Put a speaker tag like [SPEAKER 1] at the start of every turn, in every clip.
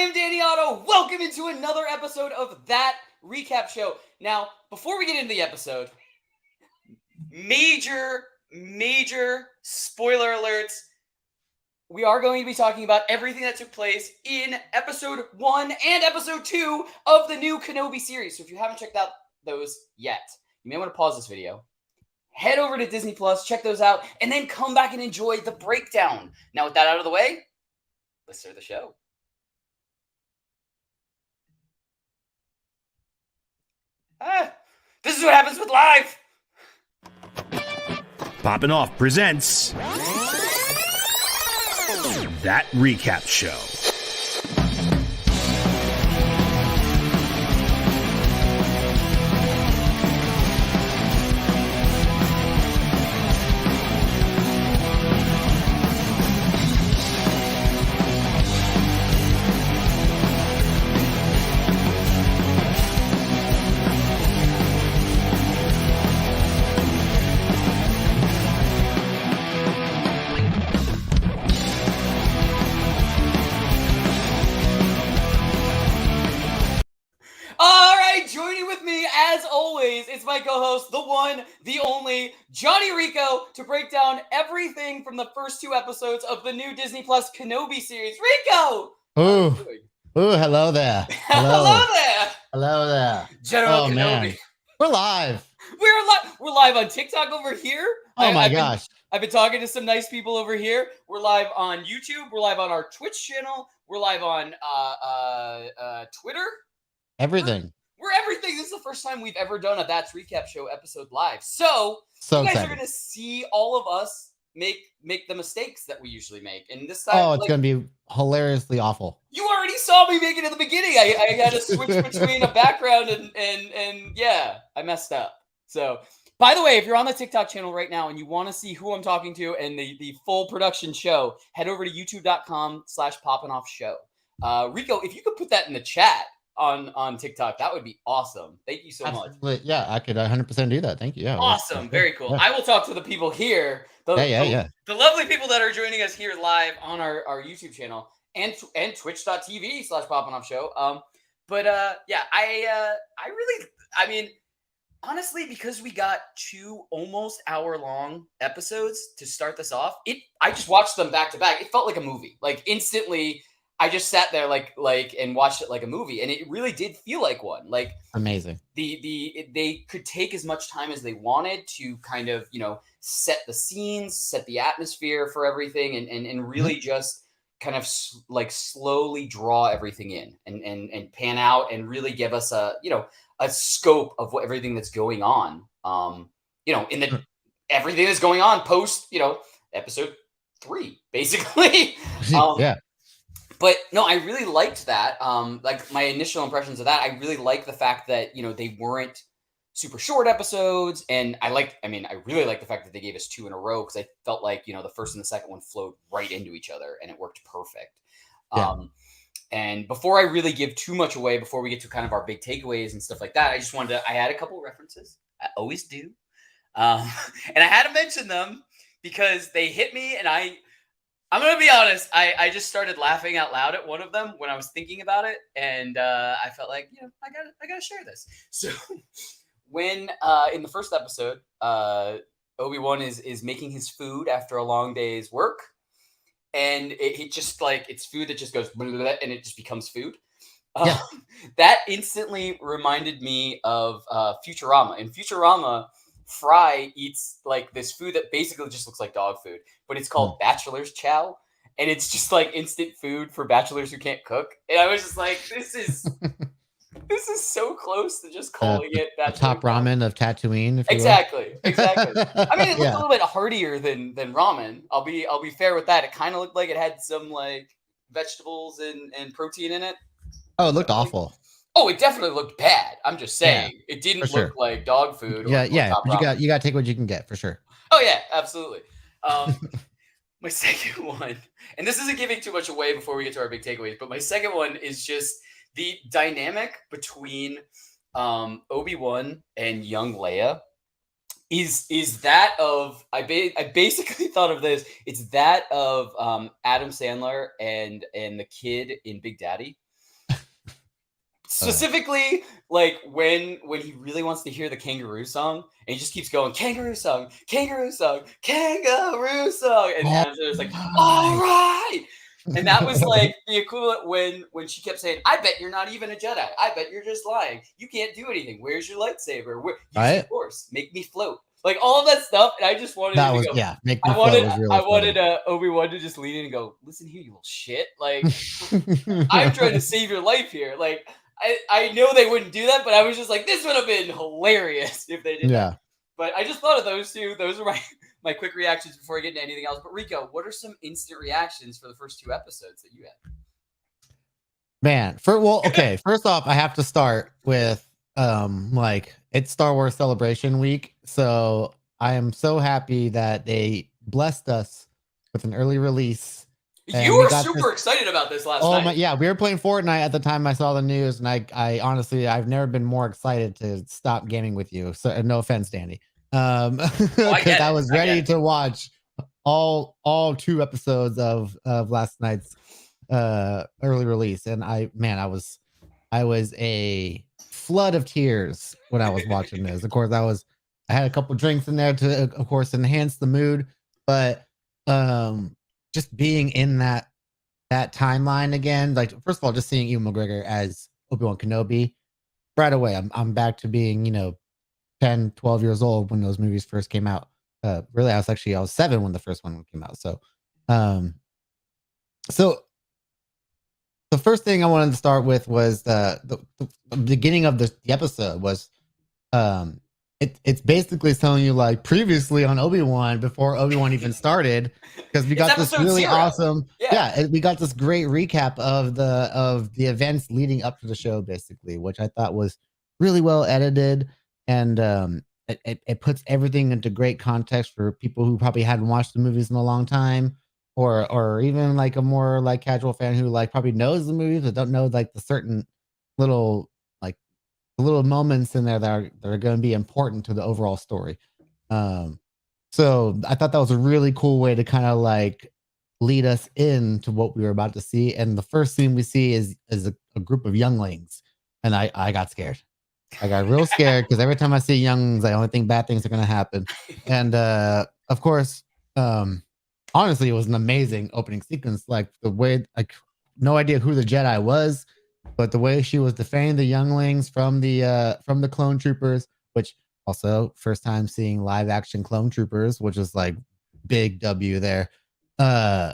[SPEAKER 1] am Danny Otto. Welcome into another episode of That Recap Show. Now, before we get into the episode, major spoiler alerts. We are going to be talking about everything that took place in episode 1 and episode 2 of the new Kenobi series. So if you haven't checked out those yet, you may want to pause this video, head over to Disney Plus, check those out, and then come back and enjoy the breakdown. Now, with that out of the way, let's start the show. This is what happens with live.
[SPEAKER 2] Poppin' Off presents That Recap Show.
[SPEAKER 1] It's my co-host, the one, the only, Johnny Rico, to break down everything from the first 2 episodes of the new Disney Plus Kenobi series. Rico!
[SPEAKER 3] Ooh, hello there.
[SPEAKER 1] Hello there. General Kenobi.
[SPEAKER 3] Man. We're live.
[SPEAKER 1] We're live on TikTok over here.
[SPEAKER 3] Oh my gosh.
[SPEAKER 1] I've been talking to some nice people over here. We're live on YouTube. We're live on our Twitch channel. We're live on Twitter.
[SPEAKER 3] Everything.
[SPEAKER 1] We're everything. This is the first time we've ever done a That's Recap Show episode live. So you guys are going to see all of us make the mistakes that we usually make. And this time,
[SPEAKER 3] it's going to be hilariously awful.
[SPEAKER 1] You already saw me make it at the beginning. I had to switch between a background and yeah, I messed up. So, by the way, if you're on the TikTok channel right now and you want to see who I'm talking to and the full production show, head over to youtube.com/poppingoffshow. Rico, if you could put that in the chat on TikTok, that would be awesome. Thank you so much.
[SPEAKER 3] Yeah, I could 100% do that. Thank you. Yeah,
[SPEAKER 1] awesome. Very cool. Yeah. I will talk to the people here. The lovely people that are joining us here live on our YouTube channel and twitch.tv/poppingoffshow. I mean, honestly, because we got 2 almost hour-long episodes to start this off, I just watched them back to back. It felt like a movie. Like instantly, I just sat there like and watched it like a movie, and it really did feel like one. Like
[SPEAKER 3] amazing.
[SPEAKER 1] They could take as much time as they wanted to kind of, set the scenes, set the atmosphere for everything, and really just kind of like slowly draw everything in and pan out and really give us a scope of everything that's going on. Everything that's going on post, episode 3, basically.
[SPEAKER 3] Yeah.
[SPEAKER 1] But no, I really liked that. Like my initial impressions of that, I really liked the fact that, they weren't super short episodes. And I really liked the fact that they gave us 2 in a row, because I felt like, the first and the second one flowed right into each other and it worked perfect. Yeah. And before I really give too much away, before we get to kind of our big takeaways and stuff like that, I just wanted I had a couple of references. I always do. And I had to mention them because they hit me, and I'm going to be honest, I just started laughing out loud at one of them when I was thinking about it, and I felt like, I got to share this. So when in the first episode, Obi-Wan is making his food after a long day's work, and it just it's food that just goes blah, blah, blah, and it just becomes food. That instantly reminded me of Futurama. In Futurama, Fry eats this food that basically just looks like dog food, but it's called bachelor's chow, and it's just instant food for bachelors who can't cook. And I was just like, this is so close to just calling it bachelor
[SPEAKER 3] top ramen of Tatooine.
[SPEAKER 1] Exactly. I mean, it looked a little bit heartier than ramen. I'll be fair with that. It kind of looked like it had some vegetables and protein in it.
[SPEAKER 3] Oh, it looked awful.
[SPEAKER 1] Oh, it definitely looked bad. I'm just saying, it didn't look like dog food.
[SPEAKER 3] But you got to take what you can get, for sure.
[SPEAKER 1] Oh yeah, absolutely. My second one, and this isn't giving too much away before we get to our big takeaways, but my second one is just the dynamic between Obi-Wan and young Leia is that of I basically thought of this. It's that of Adam Sandler and the kid in Big Daddy. Specifically, like when he really wants to hear the kangaroo song, and he just keeps going kangaroo song, kangaroo song, kangaroo song, and
[SPEAKER 3] Oh
[SPEAKER 1] Angela's like, "All
[SPEAKER 3] my.
[SPEAKER 1] right," and that was like the equivalent when she kept saying, "I bet you're not even a Jedi. I bet you're just lying. You can't do anything. Where's your lightsaber? Use your
[SPEAKER 3] Right?
[SPEAKER 1] force. Make me float." Like all of that stuff, and I just wanted
[SPEAKER 3] That
[SPEAKER 1] him to
[SPEAKER 3] was,
[SPEAKER 1] go.
[SPEAKER 3] yeah, Make Me
[SPEAKER 1] I
[SPEAKER 3] Float
[SPEAKER 1] wanted
[SPEAKER 3] was
[SPEAKER 1] I
[SPEAKER 3] really
[SPEAKER 1] wanted
[SPEAKER 3] funny.
[SPEAKER 1] Obi-Wan to just lean in and go, "Listen here, you little shit. Like I'm trying to save your life here." Like I know they wouldn't do that, but I was just like, this would have been hilarious if they did that.
[SPEAKER 3] Yeah.
[SPEAKER 1] But I just thought of those two. Those are my my quick reactions before I get into anything else. But Rico, what are some instant reactions for the first two episodes that you had?
[SPEAKER 3] Man, okay. First off, I have to start with like it's Star Wars Celebration Week, so I am so happy that they blessed us with an early release,
[SPEAKER 1] You
[SPEAKER 3] and we
[SPEAKER 1] were
[SPEAKER 3] got this.
[SPEAKER 1] super excited about this last
[SPEAKER 3] Oh
[SPEAKER 1] night.
[SPEAKER 3] my, yeah, we were playing Fortnite at the time I saw the news, and I honestly I've never been more excited to stop gaming with you. So no offense, Danny,
[SPEAKER 1] Oh, I
[SPEAKER 3] because
[SPEAKER 1] get
[SPEAKER 3] I
[SPEAKER 1] it.
[SPEAKER 3] was
[SPEAKER 1] I get
[SPEAKER 3] ready
[SPEAKER 1] it.
[SPEAKER 3] to watch all two episodes of last night's early release, and I was a flood of tears when I was watching this. Of course, I had a couple drinks in there to, of course, enhance the mood, but just being in that timeline again, like first of all, just seeing Ewan McGregor as Obi-Wan Kenobi right away. I'm back to being 10, 12 years old when those movies first came out. Really, I was 7 when the first one came out. Um, so the first thing I wanted to start with was the beginning of the episode was um it's basically telling you like previously on Obi-Wan before Obi-Wan even started, because we
[SPEAKER 1] It's
[SPEAKER 3] got this
[SPEAKER 1] episode
[SPEAKER 3] really
[SPEAKER 1] 0.
[SPEAKER 3] awesome,
[SPEAKER 1] Yeah.
[SPEAKER 3] yeah, we got this great recap of the events leading up to the show basically, which I thought was really well edited, and it puts everything into great context for people who probably hadn't watched the movies in a long time, or even like a more like casual fan who like probably knows the movies but don't know like the certain little like little moments in there that are going to be important to the overall story. Um, so I thought that was a really cool way to kind of like lead us into what we were about to see. And the first scene we see is a group of younglings, and I got scared. I got real scared because every time I see younglings, I only think bad things are going to happen. And of course, um, honestly, it was an amazing opening sequence. Like the way, like, no idea who the Jedi was, but the way she was defending the younglings from the clone troopers, which also first time seeing live action clone troopers, which is like big W there. Uh,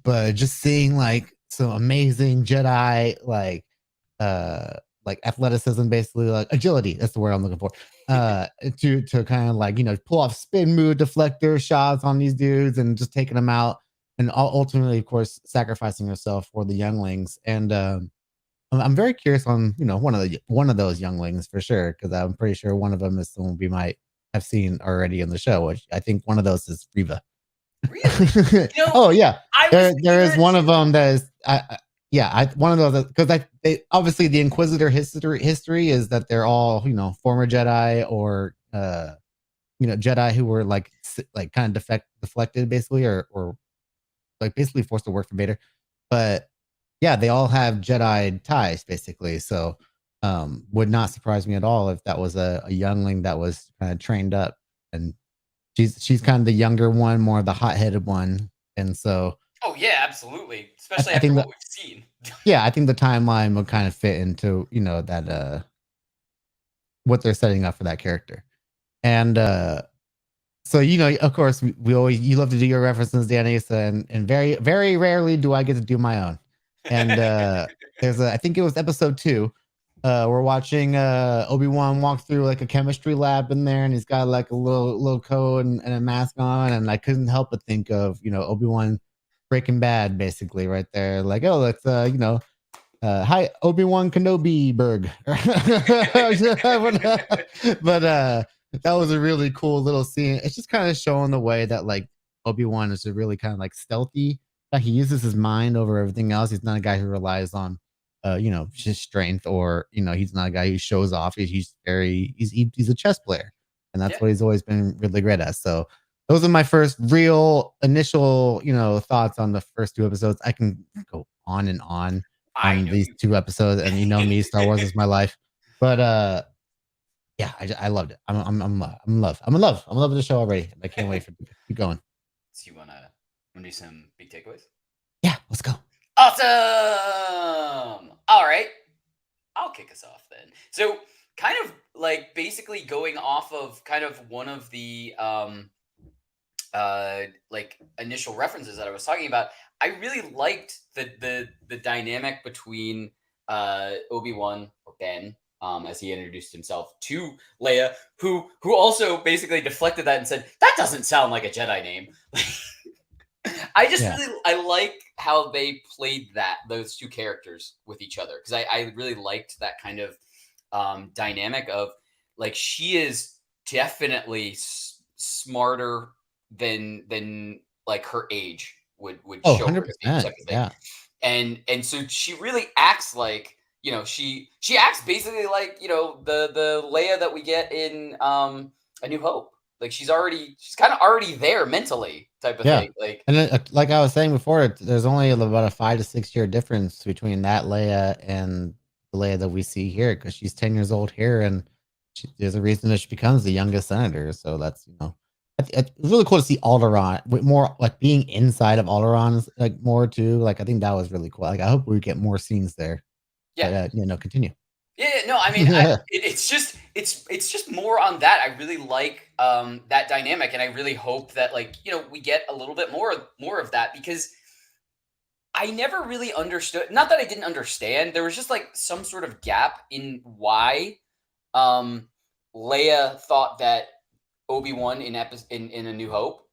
[SPEAKER 3] but just seeing like some amazing Jedi like athleticism, basically like agility. That's the word I'm looking for. To kind of like pull off spin move deflector shots on these dudes and just taking them out, and ultimately, of course, sacrificing herself for the younglings. And I'm very curious on one of those younglings for sure, because I'm pretty sure one of them is someone we might have seen already in the show. Which I think one of those is Riva.
[SPEAKER 1] Really?
[SPEAKER 3] Oh yeah,
[SPEAKER 1] I was
[SPEAKER 3] there is
[SPEAKER 1] thinking
[SPEAKER 3] one
[SPEAKER 1] that
[SPEAKER 3] of them that is one of those, because they obviously the Inquisitor history is that they're all former Jedi, or Jedi who were like kind of deflected basically, or like basically forced to work for Vader. But yeah, they all have Jedi ties basically. So would not surprise me at all if that was a youngling that was kind of trained up, and she's kind of the younger one, more the hot-headed one. And so
[SPEAKER 1] Oh yeah, absolutely. Especially
[SPEAKER 3] I
[SPEAKER 1] after
[SPEAKER 3] think
[SPEAKER 1] what
[SPEAKER 3] that,
[SPEAKER 1] we've seen.
[SPEAKER 3] yeah, I think the timeline would kind of fit into that what they're setting up for that character. And so of course we always, you love to do your references, Danny, so, and very very rarely do I get to do my own. And I think it was episode 2. We're watching Obi-Wan walk through like a chemistry lab in there, and he's got like a little coat and a mask on, and I couldn't help but think of Obi-Wan Breaking Bad basically right there, like, oh, let's hi, Obi-Wan Kenobi Berg. But that was a really cool little scene. It's just kind of showing the way that like Obi-Wan is a really kind of like stealthy. Like he uses his mind over everything else. He's not a guy who relies on just strength, or he's not a guy who shows off. He's a chess player, and that's
[SPEAKER 1] Yeah.
[SPEAKER 3] what he's always been really great at. So those are my first real initial thoughts on the first 2 episodes. I can go on and on.
[SPEAKER 1] I
[SPEAKER 3] on
[SPEAKER 1] know
[SPEAKER 3] these
[SPEAKER 1] you
[SPEAKER 3] 2 episodes, and you know me, Star Wars is my life. But, yeah, I loved it. I'm in love. I'm in love. I'm in love with the show already. I can't wait for keep going.
[SPEAKER 1] So you wanna do some big takeaways?
[SPEAKER 3] Yeah, let's go.
[SPEAKER 1] Awesome! All right, I'll kick us off then. So, kind of like basically going off of kind of one of the like initial references that I was talking about, I really liked the dynamic between Obi-Wan or Ben, as he introduced himself to Leia, who also basically deflected that and said, "That doesn't sound like a Jedi name." I just
[SPEAKER 3] Yeah.
[SPEAKER 1] really I like how they played those two characters with each other, because I really liked that kind of dynamic of, like, she is definitely smarter than like her age would
[SPEAKER 3] Oh,
[SPEAKER 1] show her to be,
[SPEAKER 3] 100%.
[SPEAKER 1] type of thing.
[SPEAKER 3] Yeah.
[SPEAKER 1] And so she really acts like, she acts basically like, the Leia that we get in A New Hope. Like, she's kind of already there mentally, type of
[SPEAKER 3] Yeah.
[SPEAKER 1] thing. Like,
[SPEAKER 3] And then, like I was saying before, there's only about a 5 to 6 year difference between that Leia and the Leia that we see here, because she's 10 years old here, and there's a reason that she becomes the youngest senator. So that's, it's really cool to see Alderaan with more, like, being inside of Alderaan, like, more too. Like, I think that was really cool. Like, I hope we get more scenes there.
[SPEAKER 1] yeah.
[SPEAKER 3] But, continue.
[SPEAKER 1] Yeah, no, I mean, it's just more on that. I really like that dynamic, and I really hope that, like, we get a little bit more of that, because I never really understood. Not that I didn't understand. There was just like some sort of gap in why um Leia thought that Obi-Wan in A New Hope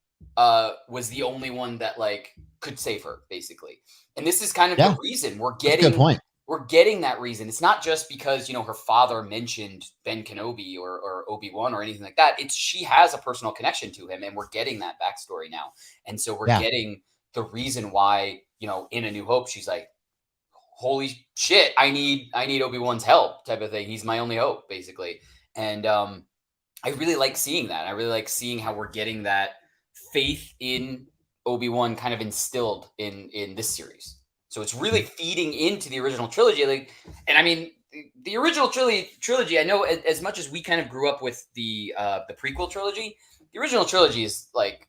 [SPEAKER 1] was the only one that, like, could save her, basically. And this is kind of the
[SPEAKER 3] Yeah,
[SPEAKER 1] reason
[SPEAKER 3] that's a good point.
[SPEAKER 1] we're getting that reason. It's not just because, her father mentioned Ben Kenobi or Obi-Wan or anything like that. It's she has a personal connection to him, and we're getting that backstory now. And so we're
[SPEAKER 3] Yeah.
[SPEAKER 1] getting the reason why, in A New Hope, she's like, holy shit, I need Obi-Wan's help, type of thing. He's my only hope, basically. And I really like seeing that. I really like seeing how we're getting that faith in Obi-Wan kind of instilled in this series. So it's really feeding into the original trilogy. Like, and I mean, the original trilogy. I know, as much as we kind of grew up with the prequel trilogy, the original trilogy is like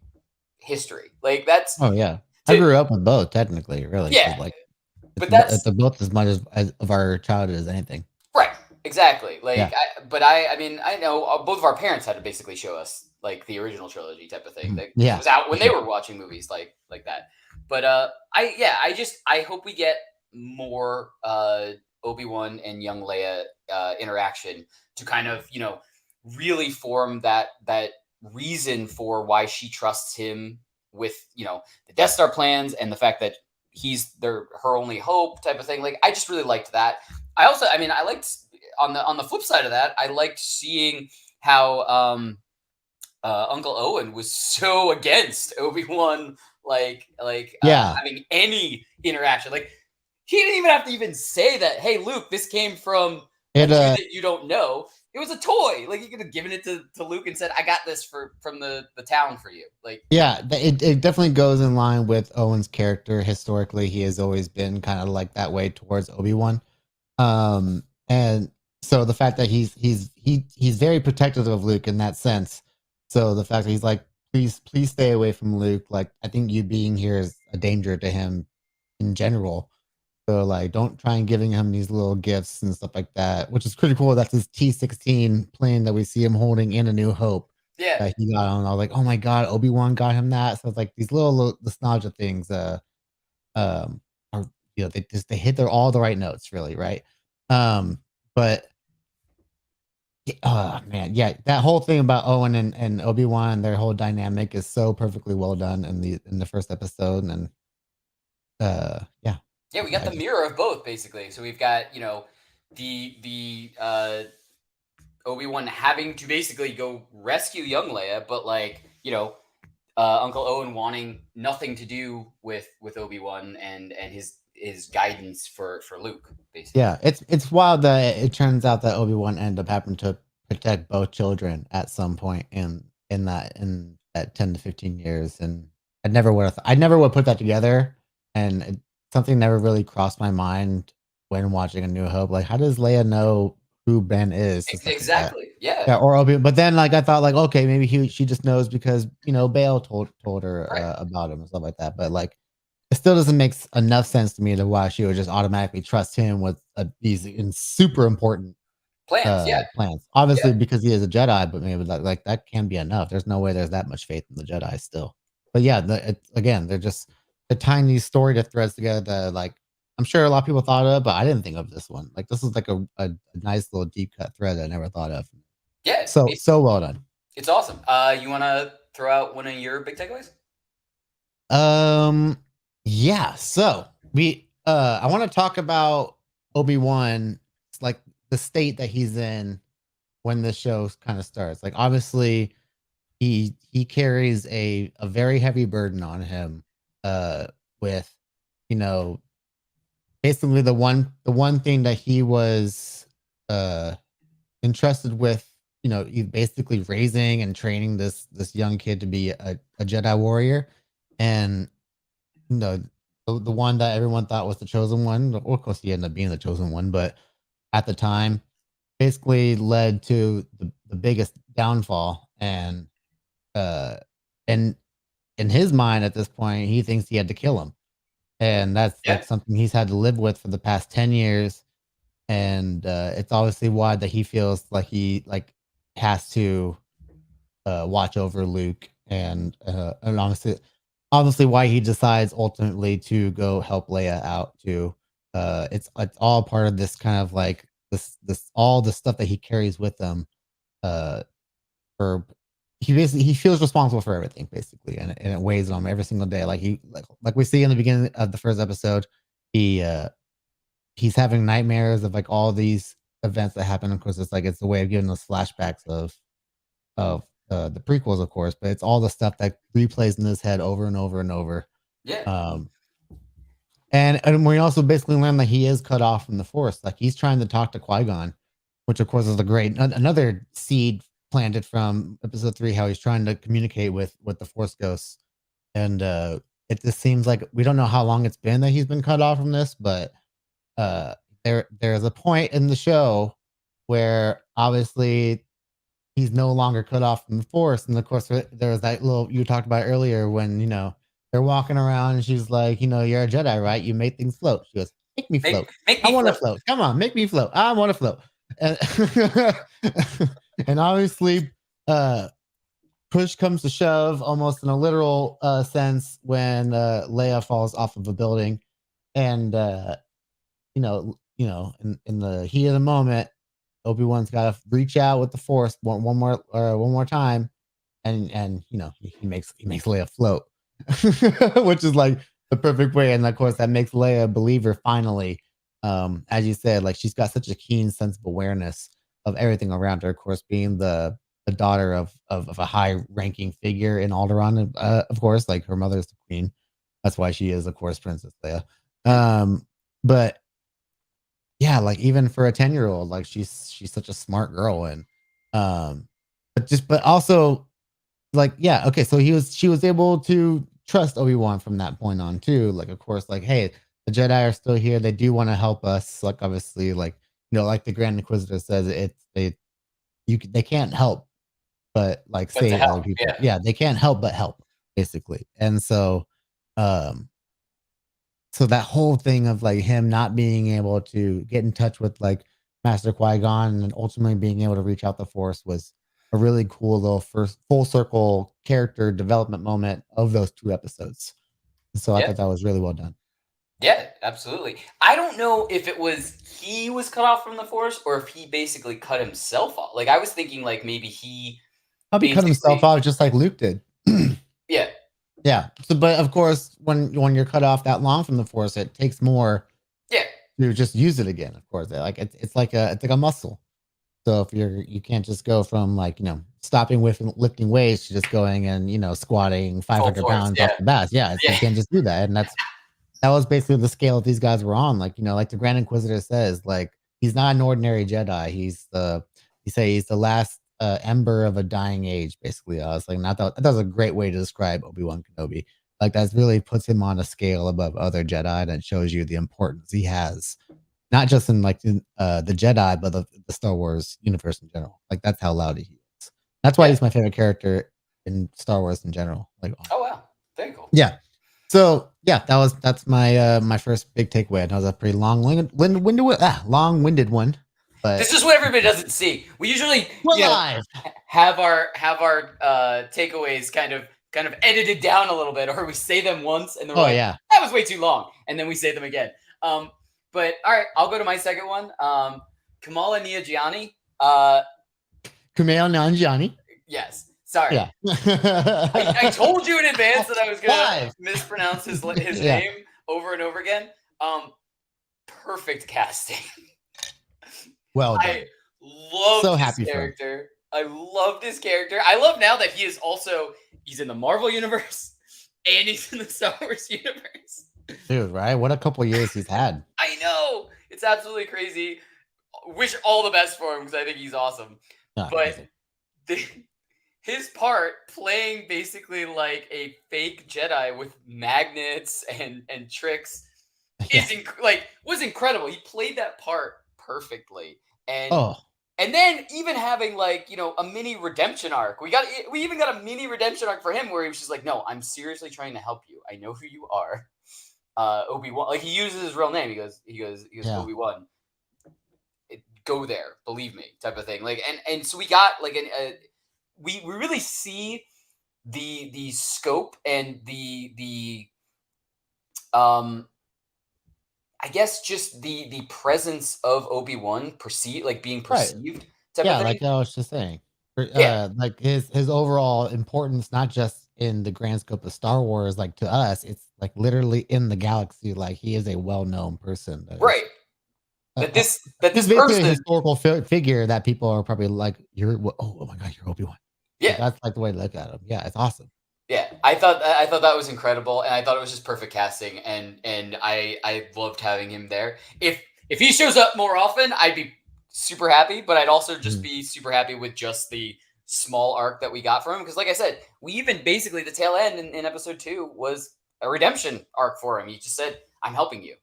[SPEAKER 1] history. Like, that's
[SPEAKER 3] Oh, yeah. I
[SPEAKER 1] to
[SPEAKER 3] grew up with both technically, really,
[SPEAKER 1] yeah,
[SPEAKER 3] because like,
[SPEAKER 1] but that's
[SPEAKER 3] it's both as much as of our childhood as anything.
[SPEAKER 1] right, exactly.
[SPEAKER 3] Yeah.
[SPEAKER 1] Like, I mean, I know both of our parents had to basically show us, like, the original trilogy, type of thing.
[SPEAKER 3] Mhm.
[SPEAKER 1] That it
[SPEAKER 3] Yeah,
[SPEAKER 1] was out
[SPEAKER 3] for
[SPEAKER 1] when they
[SPEAKER 3] sure.
[SPEAKER 1] were watching movies like that. But I hope we get more Obi-Wan and young Leia interaction, to kind of, really form that reason for why she trusts him with, the Death Star plans, and the fact that he's her only hope, type of thing. Like, I just really liked that. I liked, on the flip side of that, I liked seeing how Uncle Owen was so against Obi-Wan,
[SPEAKER 3] Yeah.
[SPEAKER 1] having any interaction. Like, he didn't even have to even say that, "Hey, Luke, this came from a
[SPEAKER 3] It,
[SPEAKER 1] dude that you don't know." It was a toy. Like, he could have given it to Luke and said, "I got this from the town for you." Like,
[SPEAKER 3] yeah, it definitely goes in line with Owen's character. Historically, he has always been kind of like that way towards Obi-Wan. And so the fact that he's very protective of Luke in that sense. So the fact that he's like, please stay away from Luke. Like, I think you being here is a danger to him in general. So, like, don't try and giving him these little gifts and stuff like that, which is pretty cool. That's his T-16 plane that we see him holding in A New Hope
[SPEAKER 1] yeah,
[SPEAKER 3] that he got on. I was like, oh my god, Obi-Wan got him that. So it's like these little nostalgia things. Um, are, they hit all the right notes, really, right? But oh man, yeah, that whole thing about Owen and Obi-Wan and their whole dynamic is so perfectly well done in the first episode, and yeah,
[SPEAKER 1] yeah. We got
[SPEAKER 3] I
[SPEAKER 1] the
[SPEAKER 3] just
[SPEAKER 1] mirror of both, basically. So we've got, the Obi-Wan having to basically go rescue young Leia, but, like, Uncle Owen wanting nothing to do with Obi-Wan and his guidance for Luke, basically.
[SPEAKER 3] yeah, it's wild that it turns out that Obi-Wan ended up having to protect both children at some point in that 10 to 15 years, and I never would put that together, and something never really crossed my mind when watching A New Hope. Like, how does Leia know who Ben is and stuff like that?
[SPEAKER 1] Exactly. Yeah.
[SPEAKER 3] Yeah, or Obi. But then, like, I thought, like, okay, maybe she just knows because Bale told her
[SPEAKER 1] Right.
[SPEAKER 3] about him and stuff like that. But like, it still doesn't make enough sense to me to why she would just automatically trust him with these super important
[SPEAKER 1] Plans. Yeah.
[SPEAKER 3] plans.
[SPEAKER 1] Yeah.
[SPEAKER 3] Obviously, because he is a Jedi, but maybe like that can be enough. There's no way there's that much faith in the Jedi still. But yeah, again, they're tying these story threads together that like I'm sure a lot of people thought of, but I didn't think of this one. Like this is like a nice little deep cut thread that I never thought of.
[SPEAKER 1] Yeah.
[SPEAKER 3] So well done.
[SPEAKER 1] It's awesome. You want to throw out one of your big takeaways?
[SPEAKER 3] Yeah. So I want to talk about Obi-Wan, like the state that he's in when the show kind of starts. Like obviously he carries a very heavy burden on him with you know basically the one thing that he was uh entrusted with, he's basically raising and training this young kid to be a Jedi warrior. And you know the one that everyone thought was the chosen one, of course he ended up being the chosen one, but at the time basically led to the biggest downfall. Uh and in his mind at this point he thinks he had to kill him, and that's
[SPEAKER 1] Yeah.
[SPEAKER 3] like something he's had to live with for the past 10 years. And it's obviously why that he feels like he like has to watch over Luke. And obviously why he decides ultimately to go help Leia out too. It's all part of this kind of like this all the stuff that he carries with him. Uh, for he feels responsible for everything basically, and it weighs on him every single day. Like like we see in the beginning of the first episode, he he's having nightmares of like all these events that happen. Of course, it's like it's a way of giving us flashbacks of the prequels, of course, but it's all the stuff that replays in his head over and over and over.
[SPEAKER 1] Yeah.
[SPEAKER 3] Um, and we also basically learn that he is cut off from the Force. Like he's trying to talk to Qui-Gon, which of course is a great another seed planted from Episode 3. How he's trying to communicate with the Force ghosts, and it just seems like we don't know how long it's been that he's been cut off from this, but uh there's a point in the show where obviously he's no longer cut off from the Force. And of course there was that little you talked about earlier when they're walking around and she's like, you're a Jedi, right? You make things float. She goes, make me float.
[SPEAKER 1] Make
[SPEAKER 3] I
[SPEAKER 1] me
[SPEAKER 3] want to
[SPEAKER 1] float.
[SPEAKER 3] float. Come on, make me float. I want to float. And, and obviously push comes to shove almost in a literal sense when Leia falls off of a building. And in the heat of the moment, Obi-Wan's got to reach out with the Force one more time, and he makes Leia float, which is like the perfect way. And of course, that makes Leia a believer finally. As you said, like she's got such a keen sense of awareness of everything around her. Of course, being the daughter of a high-ranking figure in Alderaan, of course, like her mother is the queen. That's why she is, of course, Princess Leia. But yeah, like even for a 10-year-old, like she's such a smart girl. And um but also like, yeah, okay, so she was able to trust Obi-Wan from that point on too. Like of course, like, hey, the Jedi are still here, they do want to help us. Like obviously, like like the Grand Inquisitor says, they can't help but like
[SPEAKER 1] But to
[SPEAKER 3] save other
[SPEAKER 1] help.
[SPEAKER 3] people.
[SPEAKER 1] Yeah.
[SPEAKER 3] Yeah, they can't help but help basically. And um so that whole thing of like him not being able to get in touch with like Master Qui-Gon and ultimately being able to reach out the Force was a really cool little first full circle character development moment of those two episodes. So I
[SPEAKER 1] Yeah.
[SPEAKER 3] thought that was really well done.
[SPEAKER 1] Yeah, absolutely. I don't know if it was he was cut off from the Force or if he basically cut himself off. Like I was thinking like maybe he
[SPEAKER 3] Probably cut himself
[SPEAKER 1] basically
[SPEAKER 3] off just like Luke did.
[SPEAKER 1] yeah.
[SPEAKER 3] Yeah. So, but of course, when you're cut off that long from the Force, it takes more
[SPEAKER 1] Yeah.
[SPEAKER 3] to just use it again. Of course, like it's like a muscle. So if you can't just go from like stopping with lifting weights to just going and squatting
[SPEAKER 1] Full
[SPEAKER 3] 500
[SPEAKER 1] force.
[SPEAKER 3] pounds off
[SPEAKER 1] Yeah.
[SPEAKER 3] the bat. Yeah, you
[SPEAKER 1] Yeah.
[SPEAKER 3] can't just do that. And that was basically the scale that these guys were on. Like like the Grand Inquisitor says, like he's not an ordinary Jedi. He's the last ember of a dying age. Basically, I was like, not that was a great way to describe Obi-Wan Kenobi. Like that really puts him on a scale above other Jedi, and it shows you the importance he has not just in like the Jedi, but the Star Wars universe in general. Like that's how loud he is. That's why he's my favorite character in Star Wars in general. Like,
[SPEAKER 1] Oh wow, very cool.
[SPEAKER 3] yeah. So yeah, that's my my first big takeaway. And that was a pretty long-winded one. But
[SPEAKER 1] this is what everybody doesn't see. We usually have our takeaways kind of edited down a little bit, or we say them once and they're that was way too long, and then we say them again. But all right, I'll go to my second one. Kamala Nanjiani.
[SPEAKER 3] Kumail Nanjiani.
[SPEAKER 1] Yes. Sorry.
[SPEAKER 3] Yeah.
[SPEAKER 1] I told you in advance that I was gonna mispronounce his name over and over again. Perfect casting.
[SPEAKER 3] Well done.
[SPEAKER 1] I loved his character. I loved his character. I love now that he's in the Marvel universe and he's in the Star Wars universe.
[SPEAKER 3] Dude, right? What a couple years he's had.
[SPEAKER 1] I know. It's absolutely crazy. Wish all the best for him because I think he's awesome. But his part playing basically like a fake Jedi with magnets and tricks was incredible. He played that part perfectly. And then even having like, a mini redemption arc. We even got a mini redemption arc for him where he was just like, no, I'm seriously trying to help you. I know who you are. Obi-Wan. Like he uses his real name. He goes Obi-Wan. Go there, believe me, type of thing. Like and so we got like we really see the scope and the I guess just the presence of Obi-Wan being perceived.
[SPEAKER 3] Yeah, like I was just saying. Like his overall importance, not just in the grand scope of Star Wars, like to us, it's like literally in the galaxy. Like he is a well-known person,
[SPEAKER 1] right? This person,
[SPEAKER 3] a historical figure that people are probably like, oh my god, you're Obi-Wan.
[SPEAKER 1] Yeah,
[SPEAKER 3] like, that's like the way to look at him. Yeah, it's awesome.
[SPEAKER 1] Yeah, I thought that was incredible, and I thought it was just perfect casting, and I loved having him there. If he shows up more often, I'd be super happy, but I'd also just be super happy with just the small arc that we got from him. Because like I said, we even basically the tail end in episode 2 was a redemption arc for him. He just said, "I'm helping you."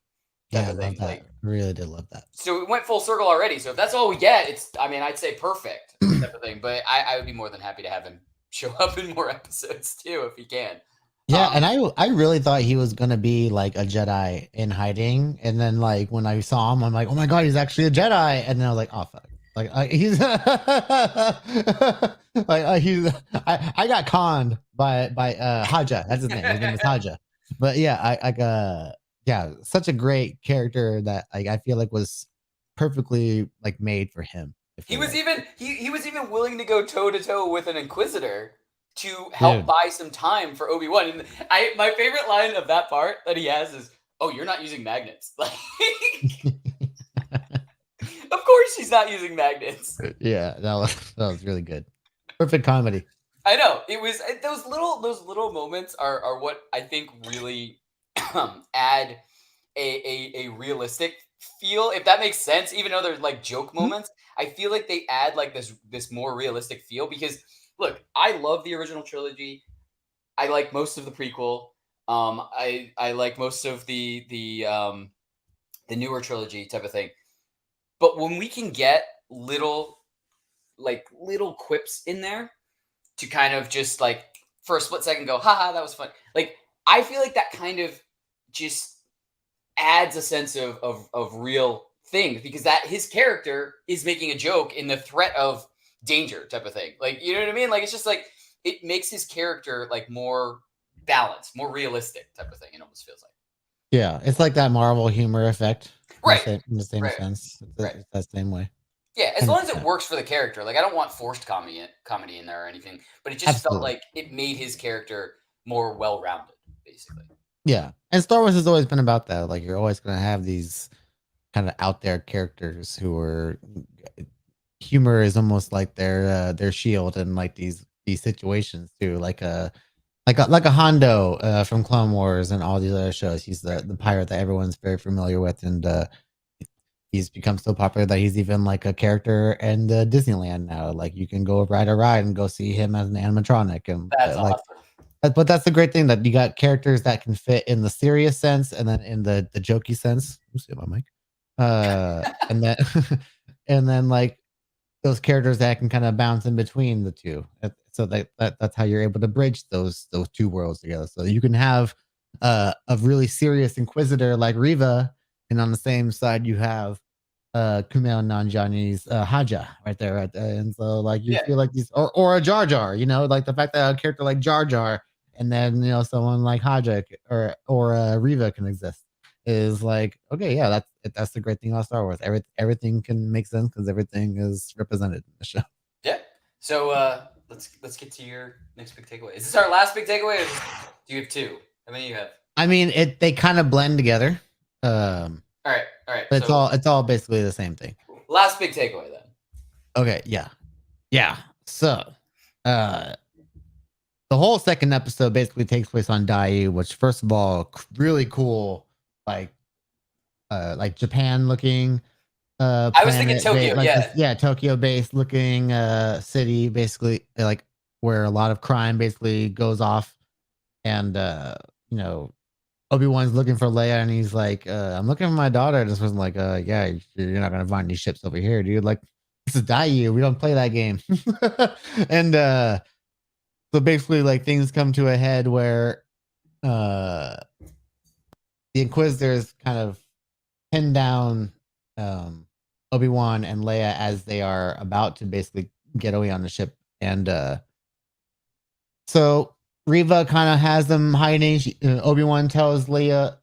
[SPEAKER 3] Yeah, I love that. I really did love that.
[SPEAKER 1] So it went full circle already. So if that's all we get, I'd say perfect type of thing. But I would be more than happy to have him show up in more episodes too if he can.
[SPEAKER 3] Yeah, and I really thought he was gonna be like a Jedi in hiding, and then like when I saw him, I'm like, oh my god, he's actually a Jedi, and then I was like, oh fuck, like he's I got conned by Haja. That's his name. His name is Haja. But yeah, such a great character that I feel like was perfectly like made for him.
[SPEAKER 1] He was even willing to go toe to toe with an Inquisitor to help buy some time for Obi-Wan. And my favorite line of that part that he has is, "Oh, you're not using magnets." Like, of course he's not using magnets.
[SPEAKER 3] Yeah, that was really good. Perfect comedy.
[SPEAKER 1] I know. It was those little moments are what I think really add a realistic feel, if that makes sense. Even though there's like joke moments, I feel like they add like this more realistic feel. Because look, I love the original trilogy. I like most of the prequel. I like most of the newer trilogy type of thing. But when we can get little quips in there to kind of just like for a split second go, haha, that was fun. Like I feel like that kind of just adds a sense of real things, because that his character is making a joke in the threat of danger type of thing. Like, you know what I mean? Like, it's just like, it makes his character like more balanced, more realistic type of thing. It almost feels like.
[SPEAKER 3] Yeah. It's like that Marvel humor effect.
[SPEAKER 1] Right.
[SPEAKER 3] In the same sense. It's that same way.
[SPEAKER 1] Yeah. As long as it works for the character. Like, I don't want forced comedy in there or anything, but it just felt like it made his character more well-rounded, basically.
[SPEAKER 3] Yeah. And Star Wars has always been about that. Like, you're always going to have these kind of out there characters who are, humor is almost like their shield in like these situations too. Like a Hondo from Clone Wars and all these other shows. He's the pirate that everyone's very familiar with, and he's become so popular that he's even like a character in Disneyland now. Like, you can go ride a ride and go see him as an animatronic, and
[SPEAKER 1] that's
[SPEAKER 3] like
[SPEAKER 1] awesome.
[SPEAKER 3] But that's the great thing, that you got characters that can fit in the serious sense and then in the jokey sense. Let me see my mic. And then and then like those characters that can kind of bounce in between the two. So that's how you're able to bridge those two worlds together. So you can have a really serious inquisitor like Riva, and on the same side you have Kumail Nanjiani's Haja right there, right there. And so like you
[SPEAKER 1] Yeah.
[SPEAKER 3] feel like these or a Jar Jar, like the fact that a character like Jar Jar and then someone like Haja or Riva can exist is like, okay, yeah, that's the great thing about Star Wars. Everything can make sense because everything is represented in the show.
[SPEAKER 1] Yeah. So let's get to your next big takeaway. Is this our last big takeaway, or do you have two? How many you have?
[SPEAKER 3] I mean, they kind of blend together.
[SPEAKER 1] All right.
[SPEAKER 3] But
[SPEAKER 1] So
[SPEAKER 3] it's all basically the same thing.
[SPEAKER 1] last big takeaway then.
[SPEAKER 3] Okay, yeah. So, the whole second episode basically takes place on Daiyu, which first of all, really cool, like Japan looking
[SPEAKER 1] I was thinking
[SPEAKER 3] planet,
[SPEAKER 1] Tokyo.
[SPEAKER 3] like
[SPEAKER 1] Yeah.
[SPEAKER 3] this, yeah, Tokyo based looking city, basically like where a lot of crime basically goes off, and you know Obi-Wan's looking for Leia, and he's like, I'm looking for my daughter. This wasn't like, yeah, you're not gonna find these ships over here, dude. Like, this is Daiyu. We don't play that game. And so basically, like things come to a head where uh the Inquisitors kind of pin down Obi-Wan and Leia as they are about to basically get away on the ship. And so Riva kind of has them hiding. Obi-Wan tells Leia,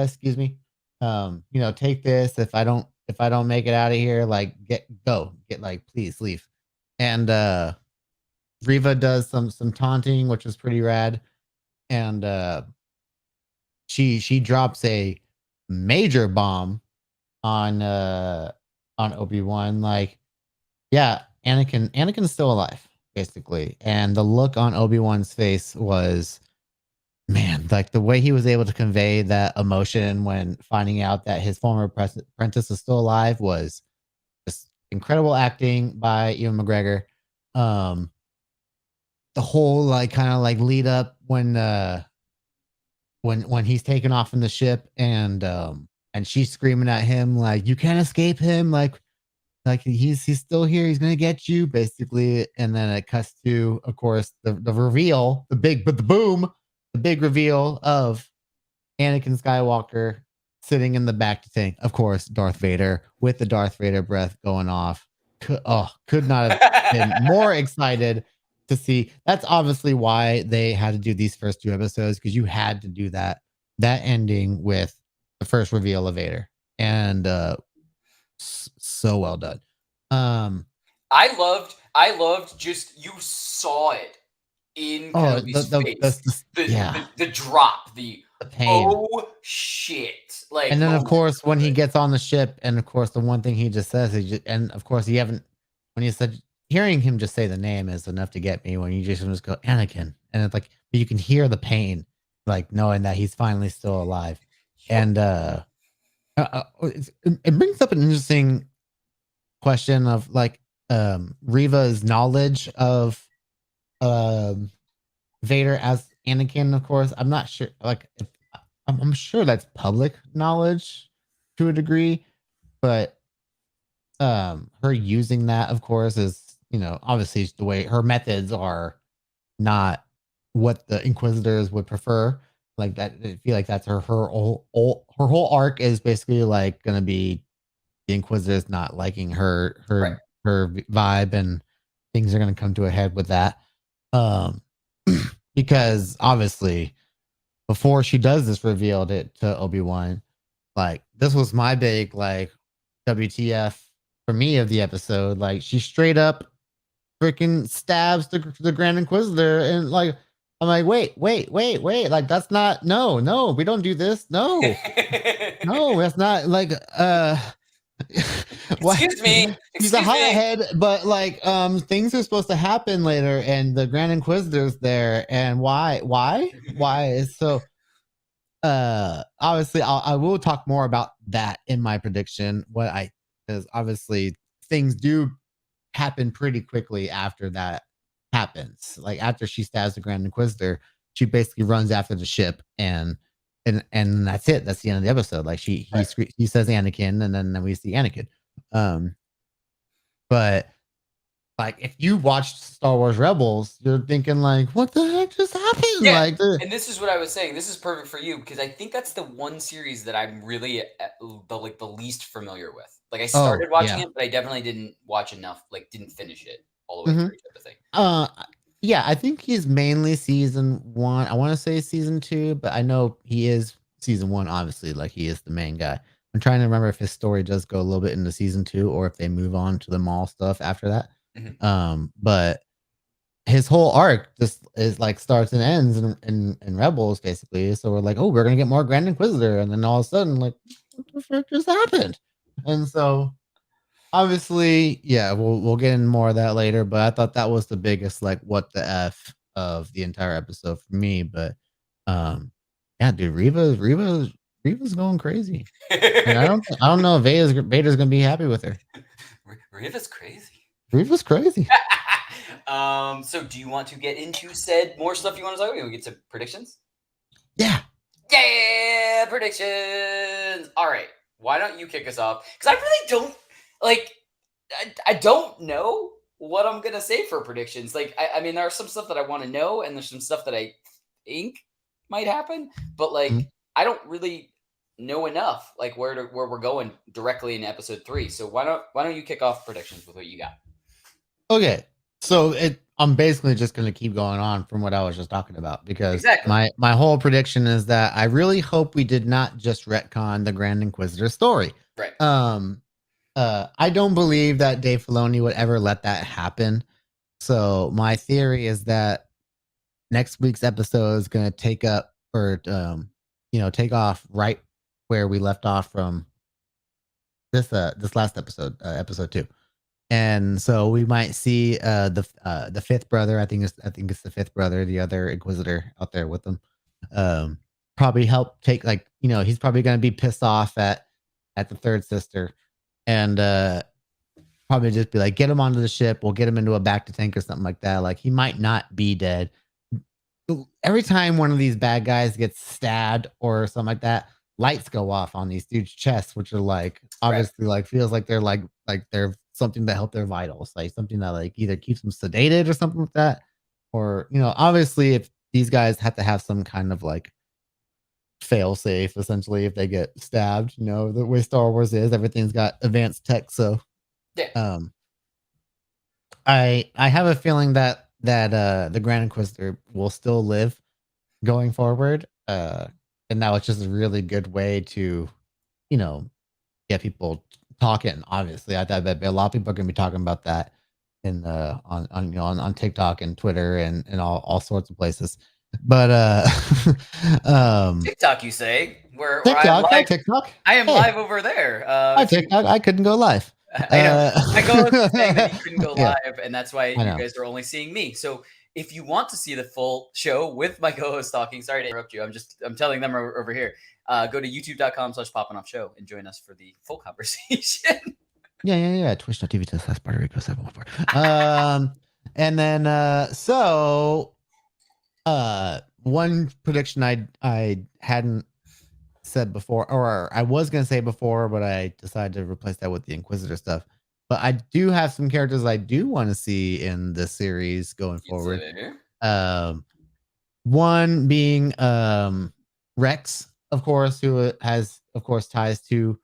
[SPEAKER 3] excuse me, take this. If I don't make it out of here, like get like please leave. And Riva does some taunting, which is pretty rad. And she drops a major bomb on Obi-Wan. Like, yeah, Anakin's still alive, basically. And the look on Obi-Wan's face was, man, like the way he was able to convey that emotion when finding out that his former apprentice is still alive was just incredible acting by Ewan McGregor. The whole like kind of like lead up when he's taken off in the ship and she's screaming at him like, you can't escape him, like he's still here, he's gonna get you, basically. And then it cuts to, of course, the reveal, the big reveal of Anakin Skywalker sitting in the back tank, of course, Darth Vader with the Darth Vader breath going off. Could not have been more excited to see. That's obviously why they had to do these first two episodes, because you had to do that ending with the first reveal of Vader. And so well done.
[SPEAKER 1] I loved just, you saw it in Kenobi's face. The drop, the
[SPEAKER 3] pain.
[SPEAKER 1] Oh shit! Like,
[SPEAKER 3] and then of course when he gets on the ship, and of course the one thing he just says, and of course when he said, hearing him just say the name is enough to get me. When you just go Anakin, and it's like you can hear the pain, like knowing that he's finally still alive. And it brings up an interesting question of like Riva's knowledge of Vader as Anakin. Of course, I'm not sure. Like, I'm sure that's public knowledge to a degree, but her using that, of course, is obviously the way her methods are not what the Inquisitors would prefer. Like that, I feel like that's her whole arc is basically like gonna be the Inquisitors not liking her vibe, and things are gonna come to a head with that. Because obviously before she does this revealed it to Obi-Wan, like this was my big like WTF for me of the episode. Like she straight up freaking stabs the Grand Inquisitor, and like I'm like, wait, like that's not, no, we don't do this, no, that's not like
[SPEAKER 1] excuse me,
[SPEAKER 3] he's a hothead, but like things are supposed to happen later, and the Grand Inquisitor's there, and why so obviously I will talk more about that in my prediction, because obviously things do happen pretty quickly after that happens. Like after she stabs the Grand Inquisitor, she basically runs after the ship, and and that's it. That's the end of the episode. Like he says Anakin, and then we see Anakin. But like if you watched Star Wars Rebels, you're thinking like, what the heck just happened?
[SPEAKER 1] Yeah,
[SPEAKER 3] Like,
[SPEAKER 1] and this is what I was saying. This is perfect for you because I think that's the one series that I'm really the least familiar with. Like I started watching it, but I definitely didn't watch enough. Like didn't finish it all the way through type of thing.
[SPEAKER 3] Yeah, I think he's mainly season 1. I want to say season 2, but I know he is season 1. Obviously, like he is the main guy. I'm trying to remember if his story does go a little bit into season 2 or if they move on to the mall stuff after that. But his whole arc just is like starts and ends in Rebels basically. So we're like, oh, we're gonna get more Grand Inquisitor, and then all of a sudden, like, what the frick just happened? And so obviously, yeah, we'll get in more of that later. But I thought that was the biggest like what the f of the entire episode for me. But yeah, dude, Reva's going crazy, and I don't know if Vader's gonna be happy with her.
[SPEAKER 1] Riva's crazy.
[SPEAKER 3] Reva's crazy.
[SPEAKER 1] So do you want to get into said more stuff you want to talk about? We get to predictions?
[SPEAKER 3] Yeah.
[SPEAKER 1] Yeah, predictions. All right. Why don't you kick us off? Because I really don't like I don't know what I'm gonna say for predictions. Like I mean there are some stuff that I want to know and there's some stuff that I think might happen, but like I don't really know enough like where we're going directly in episode 3. So why don't you kick off predictions with what you got?
[SPEAKER 3] Okay. So I'm basically just going to keep going on from what I was just talking about because
[SPEAKER 1] Exactly.
[SPEAKER 3] my whole prediction is that I really hope we did not just retcon the Grand Inquisitor story.
[SPEAKER 1] Right.
[SPEAKER 3] I don't believe that Dave Filoni would ever let that happen. So my theory is that next week's episode is going to take up or take off right where we left off from this last episode, episode 2. And so we might see the fifth brother. I think it's the fifth brother, the other Inquisitor out there with them. Probably help take he's probably gonna be pissed off at the third sister, and probably just be like, get him onto the ship. We'll get him into a back to tank or something like that. Like he might not be dead. Every time one of these bad guys gets stabbed or something like that, lights go off on these dudes' chests, which are like obviously like feels like they're like they're something to help their vitals, like something that like either keeps them sedated or something like that. Or, obviously if these guys have to have some kind of like fail safe, essentially, if they get stabbed, the way Star Wars is, everything's got advanced tech. So
[SPEAKER 1] yeah.
[SPEAKER 3] I have a feeling that the Grand Inquisitor will still live going forward. And now it's just a really good way to, get people talking. Obviously, I bet a lot of people are going to be talking about that in on TikTok and Twitter and all sorts of places. But
[SPEAKER 1] TikTok, you say? Where
[SPEAKER 3] TikTok, hey, TikTok.
[SPEAKER 1] I am live over there.
[SPEAKER 3] Hi, TikTok. I couldn't go live.
[SPEAKER 1] I know. My co-host was saying that he couldn't go live, and that's why you guys are only seeing me. So if you want to see the full show with my co-host talking, sorry to interrupt you. I'm telling them over here. Go to youtube.com/poppingoffshow and join us for the full conversation.
[SPEAKER 3] Yeah. Twitch.tv/Rico714. And then one prediction I hadn't said before, or I was gonna say before, but I decided to replace that with the Inquisitor stuff. But I do have some characters I do want to see in this series going forward. One being Rex, of course, who has of course ties to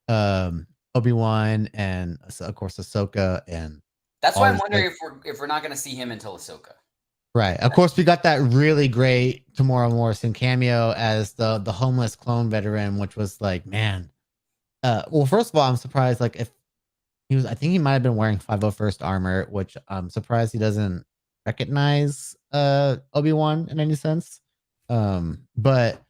[SPEAKER 3] Obi-Wan and of course Ahsoka, and
[SPEAKER 1] that's why I'm wondering if we're not going to see him until Ahsoka.
[SPEAKER 3] Right. Of course, we got that really great Tamora Morrison cameo as the homeless clone veteran, which was like, man. Well, first of all, I'm surprised. Like, if I think he might have been wearing 501st armor, which I'm surprised he doesn't recognize Obi-Wan in any sense. But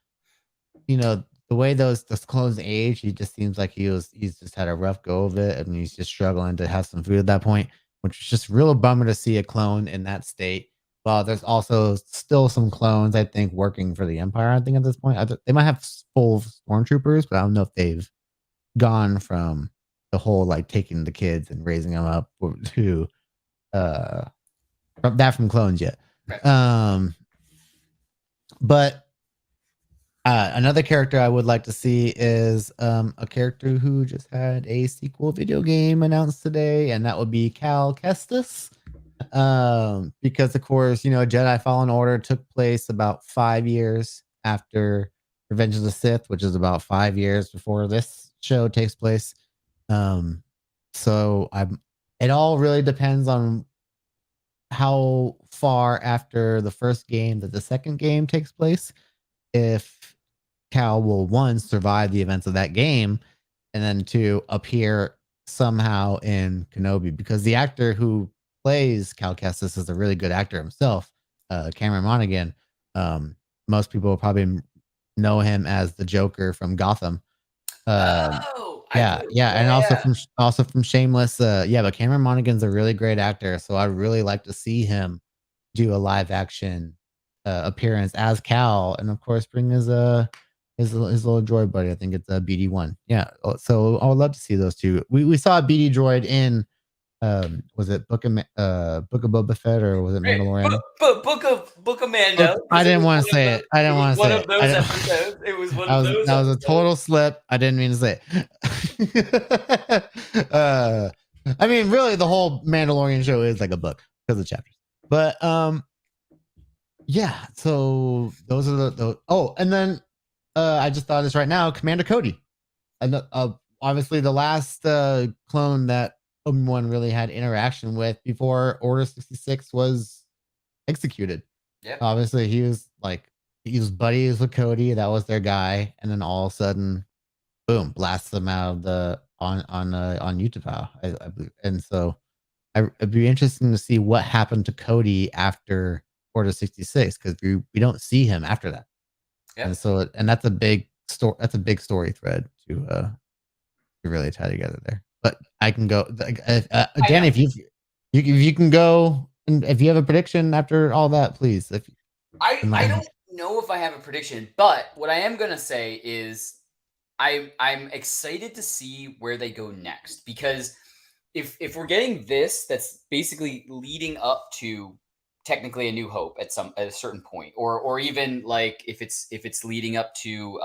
[SPEAKER 3] the way those clones age, he just seems like he's just had a rough go of it, and he's just struggling to have some food at that point, which is just real bummer to see a clone in that state. Well, there's also still some clones, I think, working for the Empire. I think at this point, they might have full stormtroopers, but I don't know if they've gone from the whole like taking the kids and raising them up to from clones yet. But Another character I would like to see is a character who just had a sequel video game announced today, and that would be Cal Kestis. Because of course, Jedi Fallen Order took place about 5 years after Revenge of the Sith, which is about 5 years before this show takes place. So it all really depends on how far after the first game that the second game takes place. If Cal will, one, survive the events of that game, and then two, appear somehow in Kenobi, because the actor who plays Cal Kestis is a really good actor himself, Cameron Monaghan. Most people will probably know him as the Joker from Gotham. Yeah, and also from Shameless. But Cameron Monaghan's a really great actor, so I'd really like to see him do a live action appearance as Cal, and of course bring his little droid buddy. I think it's a BD1. Yeah, so I would love to see those two. We saw a BD droid in was it Book of Boba Fett, or was it Mandalorian?
[SPEAKER 1] Book of Mando.
[SPEAKER 3] I didn't want to say it. I didn't want to say it.
[SPEAKER 1] One of those episodes. It was one of those.
[SPEAKER 3] That was a total slip. I didn't mean to say it. I mean, really, the whole Mandalorian show is like a book because of chapters. But yeah. So those are the. Oh, and then I just thought of this right now. Commander Cody, and obviously the last clone that Obi-Wan really had interaction with before Order 66 was executed.
[SPEAKER 1] Yeah.
[SPEAKER 3] Obviously, he was buddies with Cody. That was their guy, and then all of a sudden, boom, blasts them out of the on Utapau, I believe. And so, it'd be interesting to see what happened to Cody after Order 66, because we don't see him after that. Yeah. And so, that's a big story. That's a big story thread to really tie together there. But I can go again if you can go, and if you have a prediction after all that, please.
[SPEAKER 1] I don't know if I have a prediction, but what I am gonna say is I'm excited to see where they go next, because if we're getting this, that's basically leading up to technically A New Hope at a certain point, or even like if it's leading up to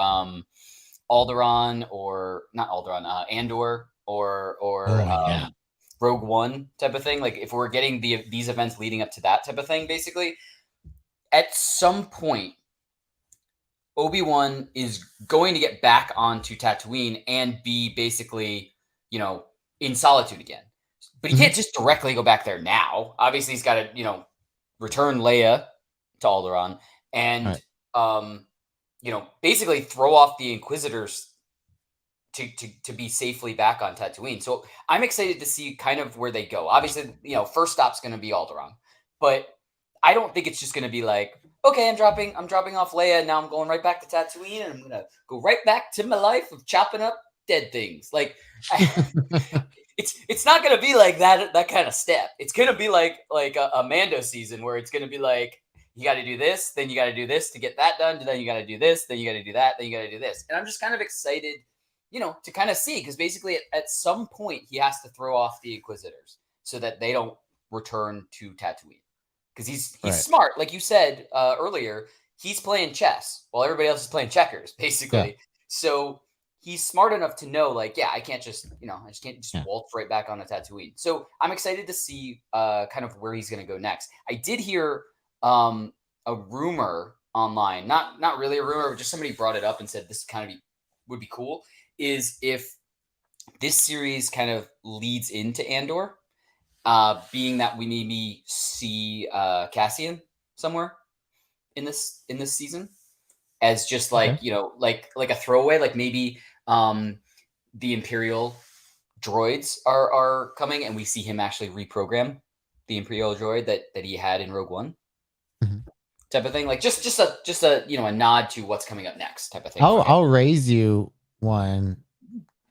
[SPEAKER 1] Alderaan, or not Alderaan, Andor, or Rogue One type of thing. Like if we're getting these events leading up to that type of thing, basically, at some point, Obi-Wan is going to get back onto Tatooine and be basically, in solitude again. But he can't just directly go back there now. Obviously, he's got to, return Leia to Alderaan and, basically throw off the Inquisitors to be safely back on Tatooine. So I'm excited to see kind of where they go. Obviously, first stop's going to be Alderaan, but I don't think it's just going to be like, okay, I'm dropping off Leia, and now I'm going right back to Tatooine, and I'm going to go right back to my life of chopping up dead things. Like, it's not going to be like that kind of step. It's going to be like a Mando season, where it's going to be like, you got to do this, then you got to do this to get that done, then you got to do this, then you got to do that, then you got to do this. And I'm just kind of excited, to kind of see, because basically at some point he has to throw off the Inquisitors so that they don't return to Tatooine. Because he's right. Smart, like you said earlier. He's playing chess while everybody else is playing checkers, basically. Yeah. So he's smart enough to know, like, I can't just, I just can't just waltz right back on a Tatooine. So I'm excited to see kind of where he's going to go next. I did hear a rumor online, not really a rumor, but just somebody brought it up and said this kind of would be cool, is if this series kind of leads into Andor. Being that we maybe see Cassian somewhere in this season as just like, like a throwaway, like maybe the Imperial droids are coming and we see him actually reprogram the Imperial droid that he had in Rogue One, type of thing. Like just a a nod to what's coming up next type of thing.
[SPEAKER 3] I'll raise you one.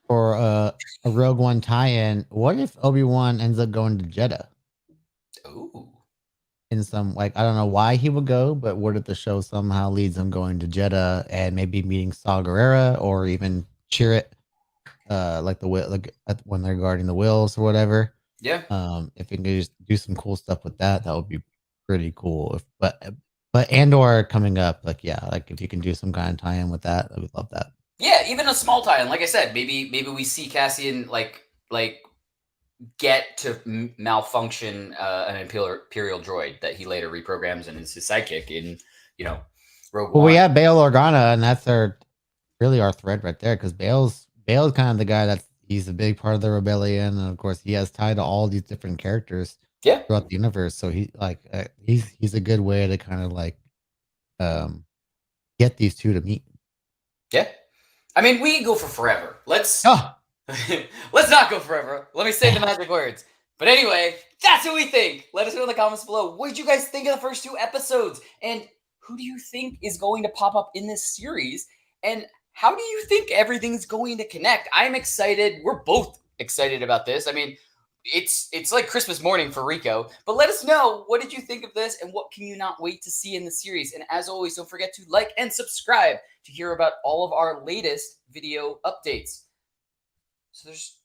[SPEAKER 3] For a Rogue One tie-in, what if Obi-Wan ends up going to Jeddah?
[SPEAKER 1] Ooh.
[SPEAKER 3] In some, like, I don't know why he would go, but what if the show somehow leads him going to Jeddah and maybe meeting Saw Gerrera or even Chirrut, when they're guarding the Wills or whatever.
[SPEAKER 1] Yeah.
[SPEAKER 3] If he can just do some cool stuff with that, that would be pretty cool. But Andor coming up, like if you can do some kind of tie-in with that, I would love that.
[SPEAKER 1] Yeah, even a small tie-in. Like I said, maybe we see Cassian like get to malfunction an Imperial droid that he later reprograms and is his sidekick in Rogue
[SPEAKER 3] Well,
[SPEAKER 1] One.
[SPEAKER 3] we have Bail Organa, and that's really our thread right there, because Bail's kind of the guy he's a big part of the rebellion, and of course he has tied to all these different characters throughout the universe. So he's a good way to kind of get these two to meet.
[SPEAKER 1] Yeah, I mean, we can go for forever. Let's not go forever. Let me say the magic words. But anyway, that's what we think. Let us know in the comments below. What did you guys think of the first 2 episodes? And who do you think is going to pop up in this series? And how do you think everything's going to connect? I'm excited. We're both excited about this. I mean, it's like Christmas morning for Rico. But let us know, what did you think of this, and what can you not wait to see in the series? And as always, don't forget to like and subscribe to hear about all of our latest video updates. So there's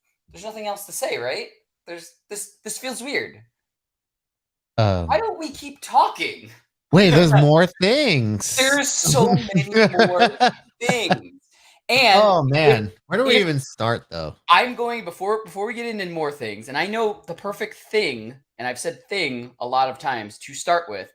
[SPEAKER 1] nothing else to say, right? This feels weird. Why don't we keep talking?
[SPEAKER 3] Wait, there's more things.
[SPEAKER 1] There's so many more things. And
[SPEAKER 3] oh man, where do we even start though?
[SPEAKER 1] I'm going before we get into more things, and I know the perfect thing, and I've said thing a lot of times to start with.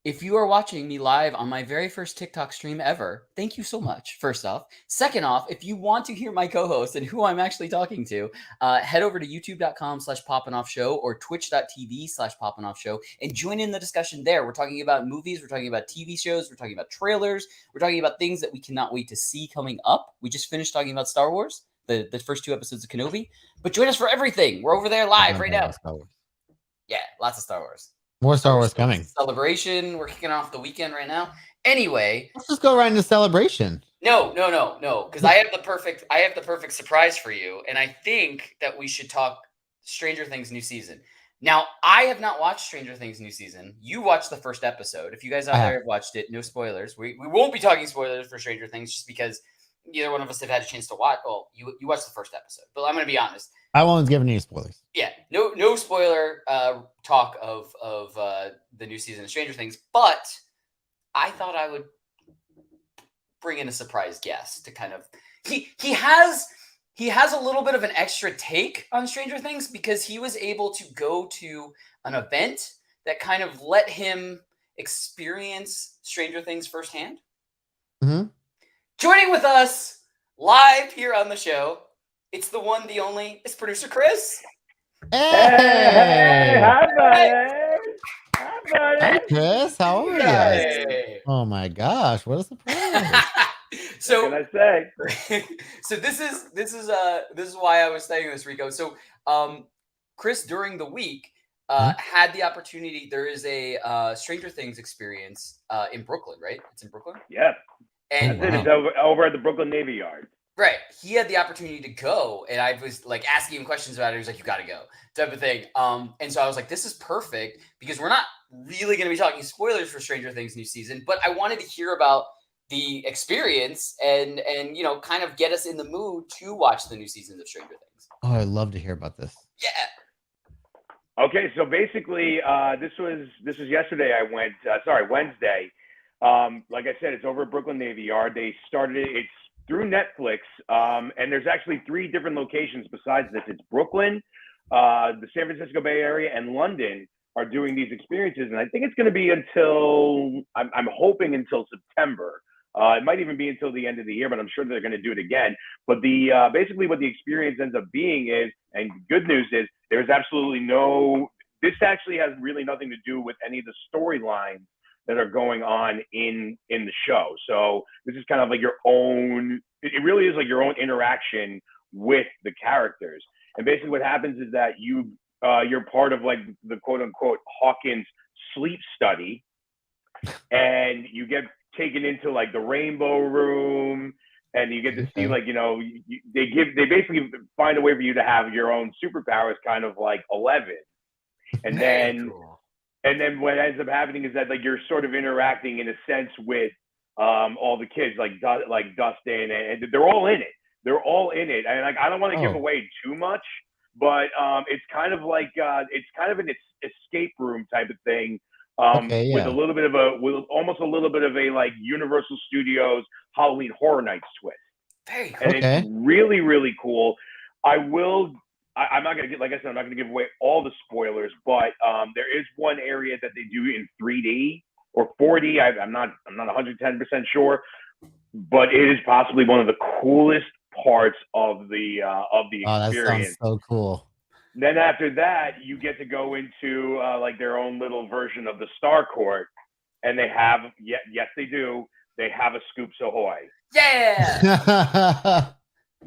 [SPEAKER 1] If you are watching me live on my very first TikTok stream ever, thank you so much, first off. Second off, if you want to hear my co-host and who I'm actually talking to, head over to youtube.com/poppingoffshow or twitch.tv/poppingoffshow and join in the discussion there. We're talking about movies, we're talking about TV shows, we're talking about trailers, we're talking about things that we cannot wait to see coming up. We just finished talking about Star Wars, the first 2 episodes of Kenobi, but join us for everything. We're over there live right now. Yeah, lots of Star Wars.
[SPEAKER 3] More Star Wars coming.
[SPEAKER 1] Celebration. We're kicking off the weekend right now. Anyway,
[SPEAKER 3] let's just go right into Celebration.
[SPEAKER 1] No, because I have the perfect surprise for you, and I think that we should talk Stranger Things new season. Now, I have not watched Stranger Things new season. You watched the first episode. If you guys out there have watched it, no spoilers. We won't be talking spoilers for Stranger Things just because neither one of us have had a chance to watch. Well, you watched the first episode, but I'm going to be honest.
[SPEAKER 3] I won't give any spoilers.
[SPEAKER 1] Yeah, no spoiler talk of the new season of Stranger Things, but I thought I would bring in a surprise guest to kind of he has a little bit of an extra take on Stranger Things because he was able to go to an event that kind of let him experience Stranger Things firsthand.
[SPEAKER 3] Mm-hmm.
[SPEAKER 1] Joining with us live here on the show, it's the one, the only, it's producer Chris.
[SPEAKER 3] Hey!
[SPEAKER 4] Hi, buddy! Hi, buddy!
[SPEAKER 3] Hi, Chris. How are you?
[SPEAKER 1] Hey.
[SPEAKER 3] Oh my gosh, what a surprise!
[SPEAKER 4] So, what can I say?
[SPEAKER 1] So this is why I was saying this, Rico. So Chris, during the week, had the opportunity. There is a Stranger Things experience in Brooklyn, right? It's in Brooklyn.
[SPEAKER 4] Yeah.
[SPEAKER 1] And
[SPEAKER 4] it's over at the Brooklyn Navy Yard.
[SPEAKER 1] Right. He had the opportunity to go, and I was like asking him questions about it. He was like, "You got to go," type of thing. And so I was like, "This is perfect," because we're not really going to be talking spoilers for Stranger Things new season, but I wanted to hear about the experience and kind of get us in the mood to watch the new seasons of Stranger Things.
[SPEAKER 3] Oh, I'd love to hear about this.
[SPEAKER 1] Yeah.
[SPEAKER 4] Okay, so basically, this was yesterday. I went. Wednesday. Like I said, it's over at Brooklyn Navy Yard. They started it. It's through Netflix, and there's actually 3 different locations besides this. It's Brooklyn, the San Francisco Bay Area, and London are doing these experiences, and I think it's going to be until I'm hoping until September. It might even be until the end of the year, but I'm sure they're going to do it again. But the basically what the experience ends up being is, and good news is, there's absolutely no. This actually has really nothing to do with any of the storylines that are going on in the show. So this is kind of like your own, it really is like your own interaction with the characters. And basically what happens is that you're part of like the quote unquote Hawkins sleep study, and you get taken into like the rainbow room, and you get to see like, they basically find a way for you to have your own superpowers, kind of like 11. And then, cool. And then what ends up happening is that like you're sort of interacting in a sense with all the kids, like Dustin, and they're all in it. They're all in it, and like I don't want to give away too much, but it's kind of like it's kind of an escape room type of thing
[SPEAKER 3] Okay,
[SPEAKER 4] with a
[SPEAKER 3] yeah.
[SPEAKER 4] little bit of with almost a little bit of a like Universal Studios Halloween Horror Nights twist,
[SPEAKER 1] Very
[SPEAKER 4] and
[SPEAKER 1] cool.
[SPEAKER 4] it's
[SPEAKER 3] Okay.
[SPEAKER 4] really really cool. I will. I'm not gonna get, like I said, I'm not gonna give away all the spoilers, but there is one area that they do in 3D or 4D. I'm not 110% sure, but it is possibly one of the coolest parts of the
[SPEAKER 3] Oh, that sounds
[SPEAKER 4] experience.
[SPEAKER 3] so cool.
[SPEAKER 4] Then after that, you get to go into like their own little version of the Star Court, and they have yes they do. They have a Scoops Ahoy.
[SPEAKER 1] Yeah.
[SPEAKER 3] That's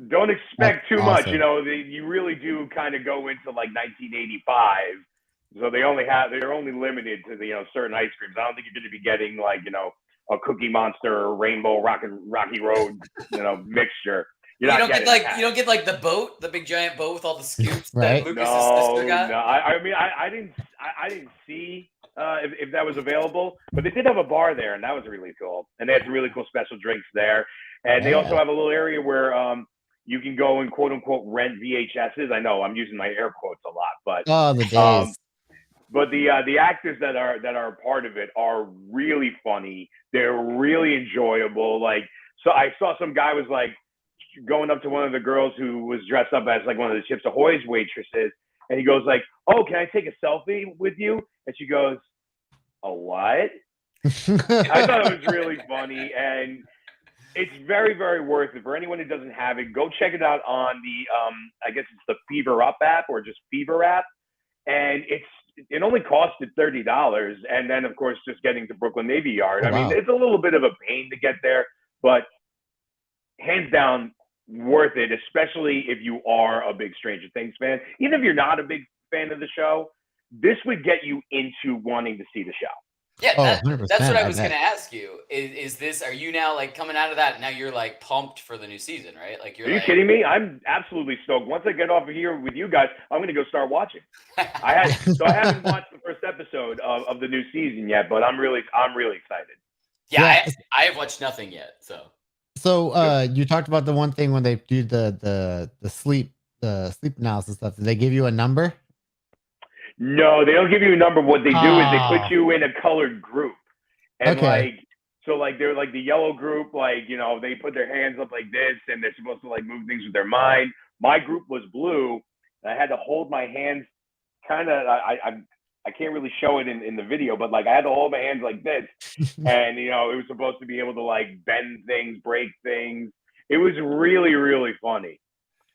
[SPEAKER 4] Don't expect too much. You
[SPEAKER 3] awesome.
[SPEAKER 4] know, you really do kind of go into like 1985. So they're only limited to the certain ice creams. I don't think you're going to be getting like a Cookie Monster or Rainbow Rocky Road mixture. You're not getting that.
[SPEAKER 1] You don't get like the boat, the big giant boat with all the scoops that
[SPEAKER 3] Right?
[SPEAKER 1] Lucas's sister got.
[SPEAKER 4] No. I mean, I didn't see if that was available, but they did have a bar there, and that was really cool. And they had some really cool special drinks there. And they also
[SPEAKER 3] Yeah.
[SPEAKER 4] have a little area where you can go and quote unquote rent VHSs. I know I'm using my air quotes a lot,
[SPEAKER 3] Oh, the
[SPEAKER 4] um,
[SPEAKER 3] days.
[SPEAKER 4] but the actors that are part of it are really funny. They're really enjoyable. Like, so I saw some guy was like going up to one of the girls who was dressed up as like one of the Chips Ahoy's waitresses, and he goes like, "Oh, can I take a selfie with you?" And she goes, "A what?" I thought it was really funny, and it's very, very worth it for anyone who doesn't have it. Go check it out on the I guess it's the Fever Up app or just Fever app, and it only costed $30, and then of course just getting to Brooklyn Navy Yard.
[SPEAKER 3] Oh,
[SPEAKER 4] I mean,
[SPEAKER 3] wow.
[SPEAKER 4] it's a little bit of a pain to get there, but hands down worth it, especially if you are a big Stranger Things fan. Even if you're not a big fan of the show, this would get you into wanting to see the show.
[SPEAKER 1] Yeah,
[SPEAKER 3] Oh,
[SPEAKER 1] that's
[SPEAKER 3] 100%.
[SPEAKER 1] what I
[SPEAKER 3] I
[SPEAKER 1] was going
[SPEAKER 3] bet.
[SPEAKER 1] to ask you. Is this, are you now like coming out of that? Now you're like pumped for the new season, right? Like you're
[SPEAKER 4] Are you
[SPEAKER 1] like,
[SPEAKER 4] kidding me? I'm absolutely stoked. Once I get off of here with you guys, I'm going to go start watching. I haven't watched the first episode of the new season yet, but I'm really excited.
[SPEAKER 1] yeah,
[SPEAKER 3] Yeah.
[SPEAKER 1] I have watched nothing yet.
[SPEAKER 3] So you talked about the one thing when they do the sleep analysis stuff. Did they give you a number?
[SPEAKER 4] No, they don't give you a number. What they do is they put
[SPEAKER 3] Ah,
[SPEAKER 4] you in a colored group, and
[SPEAKER 3] okay.
[SPEAKER 4] like they're like the yellow group, like they put their hands up like this, and they're supposed to like move things with their mind. My group was blue, and I had to hold my hands kind of. I can't really show it in the video, but like I had to hold my hands like this, and it was supposed to be able to like bend things, break things. It was really really funny.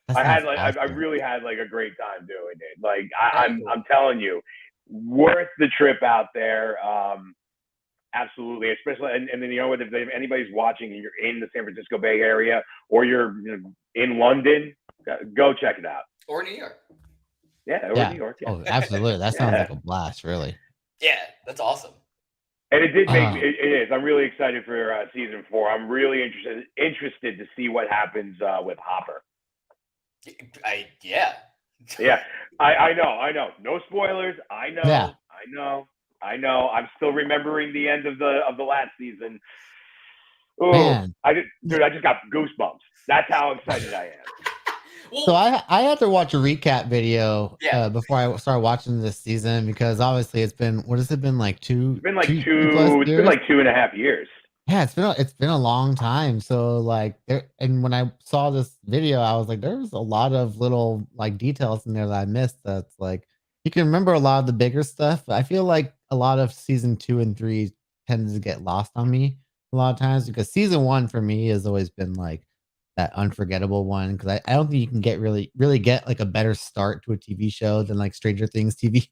[SPEAKER 3] That
[SPEAKER 4] I
[SPEAKER 3] sounds
[SPEAKER 4] had like I
[SPEAKER 3] awesome.
[SPEAKER 4] really had like a great time doing it. Like
[SPEAKER 1] Very
[SPEAKER 4] I'm
[SPEAKER 1] cool.
[SPEAKER 4] I'm telling you, worth the trip out there. Absolutely, especially and then what if anybody's watching and you're in the San Francisco Bay Area or you're in London, go check it out.
[SPEAKER 1] Or New York.
[SPEAKER 4] Yeah, or
[SPEAKER 3] Yeah.
[SPEAKER 4] New York. Yeah,
[SPEAKER 3] Oh, absolutely. That sounds
[SPEAKER 4] yeah.
[SPEAKER 3] like a blast, really.
[SPEAKER 1] Yeah, that's awesome.
[SPEAKER 4] And it did make me.
[SPEAKER 3] Ah,
[SPEAKER 4] It is. I'm really excited for season 4. I'm really interested to see what happens with Hopper.
[SPEAKER 1] Yeah.
[SPEAKER 4] Yeah, I know. No spoilers. I
[SPEAKER 3] yeah.
[SPEAKER 4] know. I'm still remembering the end of the last season. Oh,
[SPEAKER 3] Man.
[SPEAKER 4] I just got goosebumps. That's how excited I am.
[SPEAKER 3] So
[SPEAKER 1] Well,
[SPEAKER 3] I had to watch a recap video
[SPEAKER 1] yeah.
[SPEAKER 3] before I started watching this season because obviously it's been what has it been like
[SPEAKER 4] It's been like
[SPEAKER 3] two plus
[SPEAKER 4] two. It's been
[SPEAKER 3] years?
[SPEAKER 4] like 2.5 years.
[SPEAKER 3] Yeah, it's been a long time. So like there, and when I saw this video, I was like, there's a lot of little like details in there that I missed. That's like you can remember a lot of the bigger stuff. But I feel like a lot of season 2 and 3 tends to get lost on me a lot of times because season 1 for me has always been like that unforgettable one because I don't think you can get really get like a better start to a TV show than like Stranger Things TV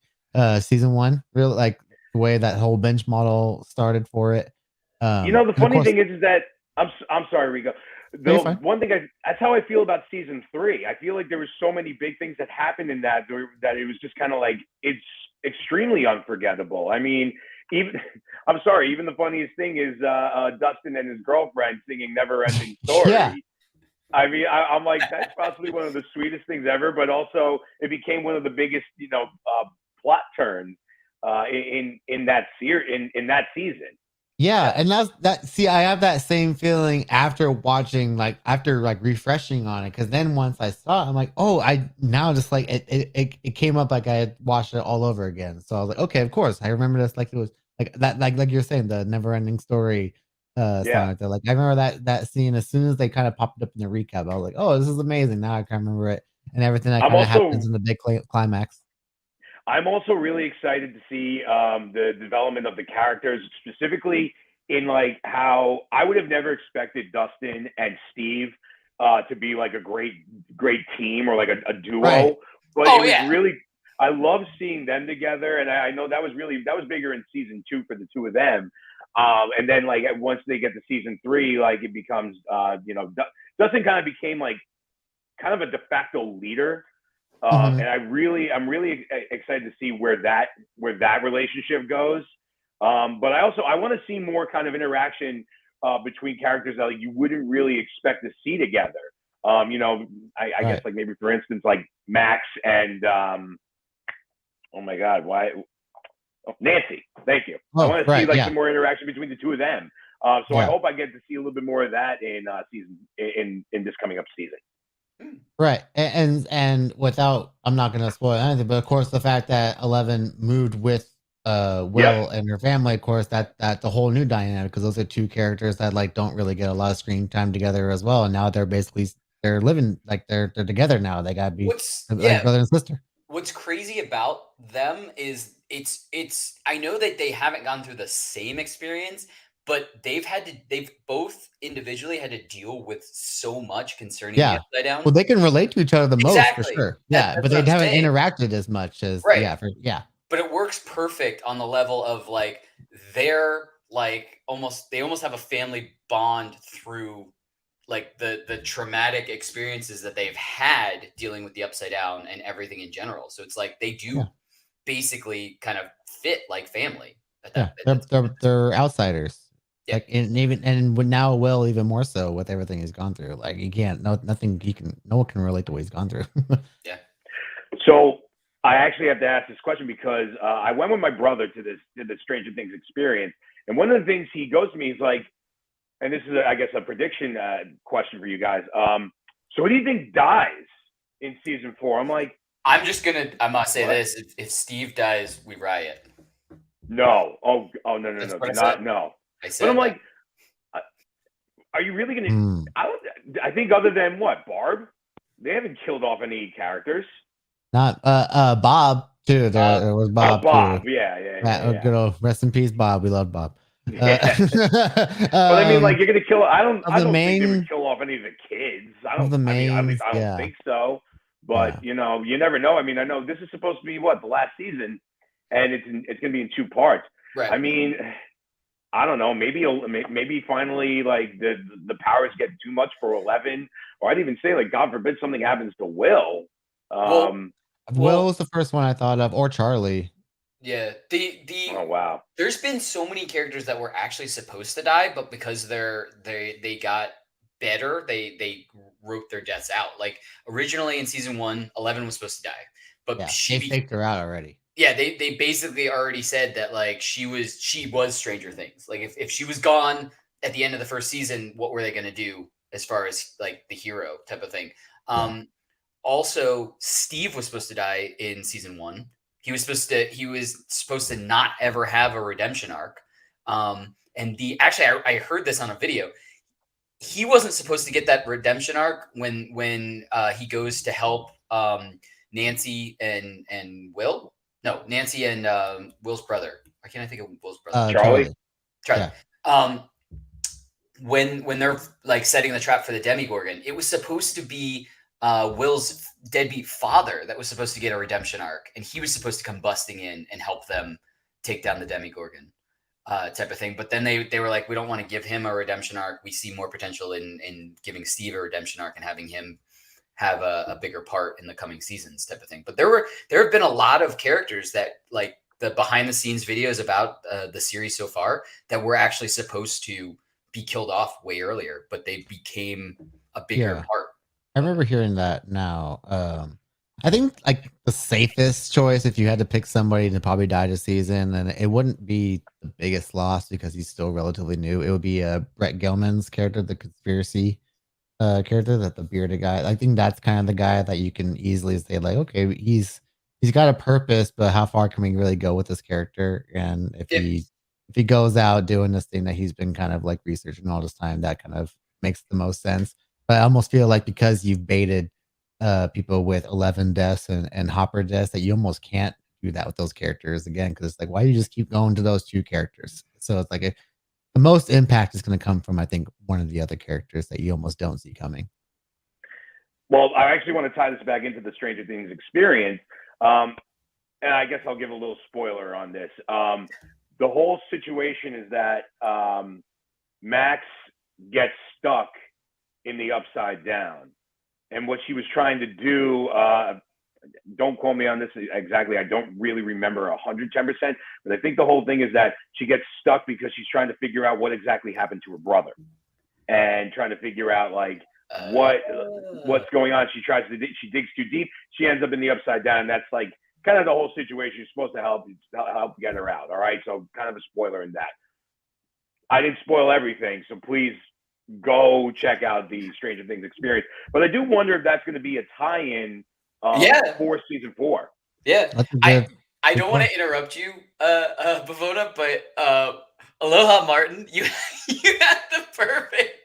[SPEAKER 3] season 1. Really like the way that whole bench model started for it.
[SPEAKER 4] The
[SPEAKER 3] And of
[SPEAKER 4] funny
[SPEAKER 3] course,
[SPEAKER 4] thing is that I'm sorry, Rico.
[SPEAKER 3] no,
[SPEAKER 4] The
[SPEAKER 3] you're fine.
[SPEAKER 4] one thing that's how I feel about season 3. I feel like there was so many big things that happened in that it was just kind of like it's extremely unforgettable. I mean, even I'm sorry. Even the funniest thing is Dustin and his girlfriend singing "Never Ending
[SPEAKER 3] Yeah,
[SPEAKER 4] Story." I mean, I'm like that's possibly one of the sweetest things ever, but also it became one of the biggest plot turns in that in that season.
[SPEAKER 3] yeah, and that's that. See, I have that same feeling after watching, like after like refreshing on it, because then once I saw it, I'm like, oh, I now just like it came up like I had watched it all over again. So I was like, okay, of course, I remember this like that, like you're saying, the never ending story song
[SPEAKER 4] Yeah.
[SPEAKER 3] right there. Like I remember that scene as soon as they kind of popped up in the recap. I was like, oh, this is amazing. Now I can remember it and everything that
[SPEAKER 4] I'm
[SPEAKER 3] kind of happens
[SPEAKER 4] also
[SPEAKER 3] in the big climax.
[SPEAKER 4] I'm also really excited to see the development of the characters, specifically in like how I would have never expected Dustin and Steve to be like a great team or like a
[SPEAKER 3] Right.
[SPEAKER 4] duo, but it
[SPEAKER 1] Oh
[SPEAKER 4] was
[SPEAKER 1] yeah.
[SPEAKER 4] really I love seeing them together, and I know that was bigger in season 2 for the two of them. And then like once they get to season 3, like it becomes Dustin kind of became like kind of a de facto leader.
[SPEAKER 3] Mhm.
[SPEAKER 4] And I'm really excited to see where that relationship goes. But I want to see more kind of interaction between characters that like, you wouldn't really expect to see together. I guess
[SPEAKER 3] Right.
[SPEAKER 4] like maybe for instance like Max and oh my God, why Nancy? Thank you. I
[SPEAKER 3] Oh,
[SPEAKER 4] want to see
[SPEAKER 3] right.
[SPEAKER 4] like
[SPEAKER 3] Yeah.
[SPEAKER 4] some more interaction between the two of them. So I
[SPEAKER 3] Yeah.
[SPEAKER 4] hope I get to see a little bit more of that in season in this coming up season.
[SPEAKER 3] Right. And without, I'm not going to spoil anything, but of course the fact that 11 moved with
[SPEAKER 4] Yep.
[SPEAKER 3] Will and her family, of course, that's a whole new dynamic, because those are two characters that like don't really get a lot of screen time together as well. And now they're living like they're together now. They gotta be
[SPEAKER 1] What's
[SPEAKER 3] like
[SPEAKER 1] yeah,
[SPEAKER 3] brother and sister.
[SPEAKER 1] what's crazy about them is it's I know that they haven't gone through the same experience, but they've both individually had to deal with so much concerning the
[SPEAKER 3] Yeah.
[SPEAKER 1] upside down.
[SPEAKER 3] Well, they can relate to each other the most for
[SPEAKER 1] Exactly.
[SPEAKER 3] sure. Yeah,
[SPEAKER 1] That's
[SPEAKER 3] but
[SPEAKER 1] what
[SPEAKER 3] they
[SPEAKER 1] I'm
[SPEAKER 3] haven't
[SPEAKER 1] saying.
[SPEAKER 3] interacted as much as
[SPEAKER 1] Right.
[SPEAKER 3] yeah, for yeah.
[SPEAKER 1] But it works perfect on the level of like they're like they almost have a family bond through like the traumatic experiences that they've had dealing with the upside down and everything in general. So it's like they do
[SPEAKER 3] Yeah.
[SPEAKER 1] basically kind of fit like family at
[SPEAKER 3] Yeah.
[SPEAKER 1] that's
[SPEAKER 3] They're outsiders.
[SPEAKER 1] yeah.
[SPEAKER 3] Like and even and with now Will even more so with everything he's gone through. Like he can't nothing he can no one can relate to what he's gone through.
[SPEAKER 1] Yeah.
[SPEAKER 4] So I actually have to ask this question because I went with my brother to the Stranger Things experience, and one of the things he goes to me, he's like, and this is I guess a prediction question for you guys. So who do you think dies in season 4? I'm like,
[SPEAKER 1] I'm gonna say
[SPEAKER 4] what?
[SPEAKER 1] this. If Steve dies, we riot.
[SPEAKER 4] No. Oh no
[SPEAKER 1] That's
[SPEAKER 4] no
[SPEAKER 1] what
[SPEAKER 4] do
[SPEAKER 1] I said.
[SPEAKER 4] not no.
[SPEAKER 1] I
[SPEAKER 4] But I'm
[SPEAKER 1] said that.
[SPEAKER 4] like, are you really gonna?
[SPEAKER 3] Hmm.
[SPEAKER 4] I think other than what Barb, they haven't killed off any characters.
[SPEAKER 3] Not Bob too. There was
[SPEAKER 4] Oh,
[SPEAKER 3] Bob too.
[SPEAKER 4] Bob. Yeah.
[SPEAKER 3] Good old rest in peace, Bob. We love Bob. Uh,
[SPEAKER 4] Yeah. But I mean, like, you're gonna kill.
[SPEAKER 3] of
[SPEAKER 4] I
[SPEAKER 3] the
[SPEAKER 4] don't think they would
[SPEAKER 3] main
[SPEAKER 4] kill off any of the kids. I
[SPEAKER 3] of
[SPEAKER 4] don't.
[SPEAKER 3] the
[SPEAKER 4] I mean, at least
[SPEAKER 3] mains,
[SPEAKER 4] I don't
[SPEAKER 3] yeah.
[SPEAKER 4] think so.
[SPEAKER 3] Yeah.
[SPEAKER 4] But you never know. I mean, I know this is supposed to be what the last season, and it's gonna be in 2 parts.
[SPEAKER 1] Right.
[SPEAKER 4] I mean, I don't know. Maybe finally, like the powers get too much for 11, or I'd even say, like, God forbid something happens to Will.
[SPEAKER 1] Well,
[SPEAKER 3] Will
[SPEAKER 1] well,
[SPEAKER 3] was the first one I thought of, or Charlie.
[SPEAKER 1] yeah. The
[SPEAKER 4] Oh wow.
[SPEAKER 1] There's been so many characters that were actually supposed to die, but because they got better, they wrote their deaths out. Like originally in season 1, 11 was supposed to die, but
[SPEAKER 3] Yeah, they faked her out already.
[SPEAKER 1] yeah, they basically already said that like she was Stranger Things. Like if she was gone at the end of the first season, what were they going to do as far as like the hero type of thing?
[SPEAKER 3] Yeah.
[SPEAKER 1] Also, Steve was supposed to die in season 1. He was supposed to not ever have a redemption arc. And I heard this on a video. He wasn't supposed to get that redemption arc when he goes to help Nancy and Will. No, Nancy and Will's brother. Why can't I think of Will's brother?
[SPEAKER 4] Charlie.
[SPEAKER 3] Charlie.
[SPEAKER 1] Charlie.
[SPEAKER 3] Yeah.
[SPEAKER 1] When they're like setting the trap for the Demigorgon, it was supposed to be Will's deadbeat father that was supposed to get a redemption arc, and he was supposed to come busting in and help them take down the Demigorgon, type of thing. But then they were like, we don't want to give him a redemption arc. We see more potential in giving Steve a redemption arc and having him have a bigger part in the coming seasons, type of thing. But there have been a lot of characters that like the behind the scenes videos about the series so far that were actually supposed to be killed off way earlier, but they became a bigger
[SPEAKER 3] Yeah.
[SPEAKER 1] part.
[SPEAKER 3] I remember hearing that now. I think like the safest choice if you had to pick somebody to probably die this season, and it wouldn't be the biggest loss because he's still relatively new. It would be Brett Gelman's character, the conspiracy character, that the bearded guy. I think that's kind of the guy that you can easily say like, okay, he's got a purpose, but how far can we really go with this character? And if
[SPEAKER 1] Yeah.
[SPEAKER 3] if he goes out doing this thing that he's been kind of like researching all this time, that kind of makes the most sense. But I almost feel like because you've baited people with 11 deaths and Hopper deaths, that you almost can't do that with those characters again, because it's like, why do you just keep going to those two characters? So it's like the most impact is going to come from, I think, one of the other characters that you almost don't see coming.
[SPEAKER 4] Well, I actually want to tie this back into the Stranger Things experience. And I guess I'll give a little spoiler on this. The whole situation is that Max gets stuck in the Upside Down. And what she was trying to do, don't quote me on this exactly, I don't really remember 110%, but I think the whole thing is that she gets stuck because she's trying to figure out what exactly happened to her brother and trying to figure out like what's going on. She digs too deep. She ends up in the Upside Down. And that's like kind of the whole situation. You're supposed to help get her out. All right. So kind of a spoiler in that. I didn't spoil everything. So please go check out the Stranger Things experience. But I do wonder if that's going to be a tie-in for season 4.
[SPEAKER 1] Yeah. I don't want to interrupt you, Bavoda, but aloha, Martin. You had the perfect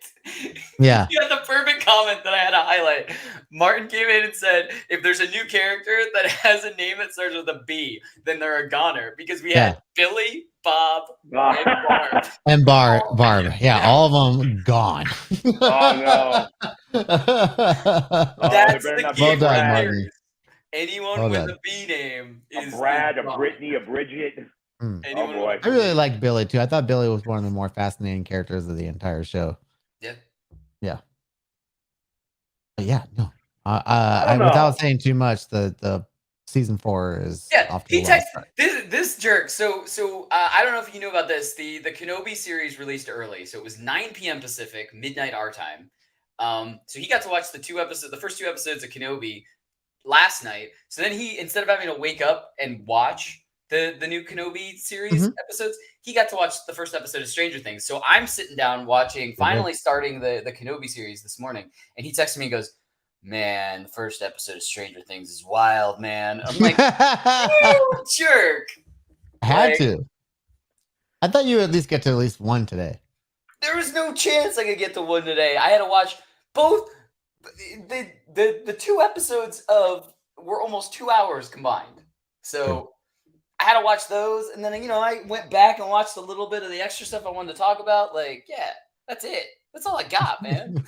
[SPEAKER 1] you had the perfect comment that I had to highlight. Martin came in and said, if there's a new character that has a name that starts with a B, then they're a goner, because we had Billy, Bob, and Barb.
[SPEAKER 3] And Barb. Yeah, all of them gone.
[SPEAKER 4] Oh, no.
[SPEAKER 1] That's the key.
[SPEAKER 3] Well done, Martin.
[SPEAKER 1] Anyone with a B name is
[SPEAKER 4] a Brad, a Brittany, a Bridget.
[SPEAKER 3] Oh, boy. I really liked Billy, too. I thought Billy was one of the more fascinating characters of the entire show. Yeah. But yeah, no. Without saying too much, the season 4 is off to
[SPEAKER 1] this jerk. So I don't know if you knew about this. The Kenobi series released early, so it was 9 p.m. Pacific, midnight our time. So he got to watch the first two episodes of Kenobi last night. So then he, instead of having to wake up and watch the new Kenobi series episodes, he got to watch the first episode of Stranger Things. So I'm sitting down watching, finally starting the Kenobi series this morning, and he texted me and goes, man, the first episode of Stranger Things is wild, man. I'm like, you jerk.
[SPEAKER 3] I had to. I thought you would at least get to at least one today.
[SPEAKER 1] There was no chance I could get to one today. I had to watch both. The two episodes were almost 2 hours combined. So I had to watch those, and then I went back and watched a little bit of the extra stuff I wanted to talk about. Like, yeah, that's it. That's all I got, man.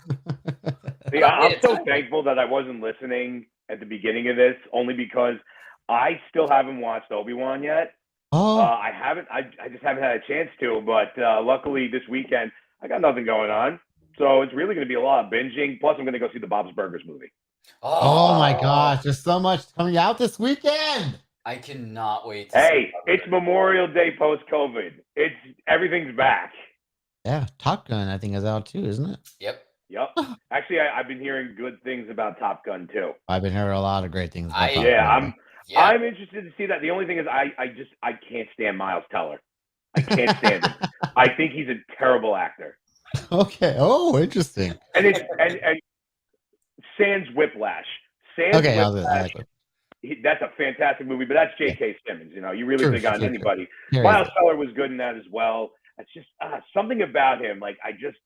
[SPEAKER 4] I'm so thankful that I wasn't listening at the beginning of this, only because I still haven't watched Obi-Wan yet. I haven't. I just haven't had a chance to. But luckily, this weekend I got nothing going on, so it's really going to be a lot of binging. Plus, I'm going to go see the Bob's Burgers movie.
[SPEAKER 3] Oh my gosh, there's so much coming out this weekend.
[SPEAKER 1] I cannot wait.
[SPEAKER 4] Hey, it's Memorial Day post-COVID. Everything's back.
[SPEAKER 3] Yeah, Top Gun I think is out too, isn't it?
[SPEAKER 1] Yep.
[SPEAKER 4] Actually, I've been hearing good things about Top Gun too.
[SPEAKER 3] I've been hearing a lot of great things about
[SPEAKER 4] Top Gun. I'm interested to see that. The only thing is I can't stand Miles Teller. I can't stand him. I think he's a terrible actor.
[SPEAKER 3] Okay. Oh, interesting.
[SPEAKER 4] And Sans Whiplash. Whiplash. That's a fantastic movie, but that's J.K. Simmons. You really think on anybody. Miles Teller was good in that as well. It's just something about him. Like I just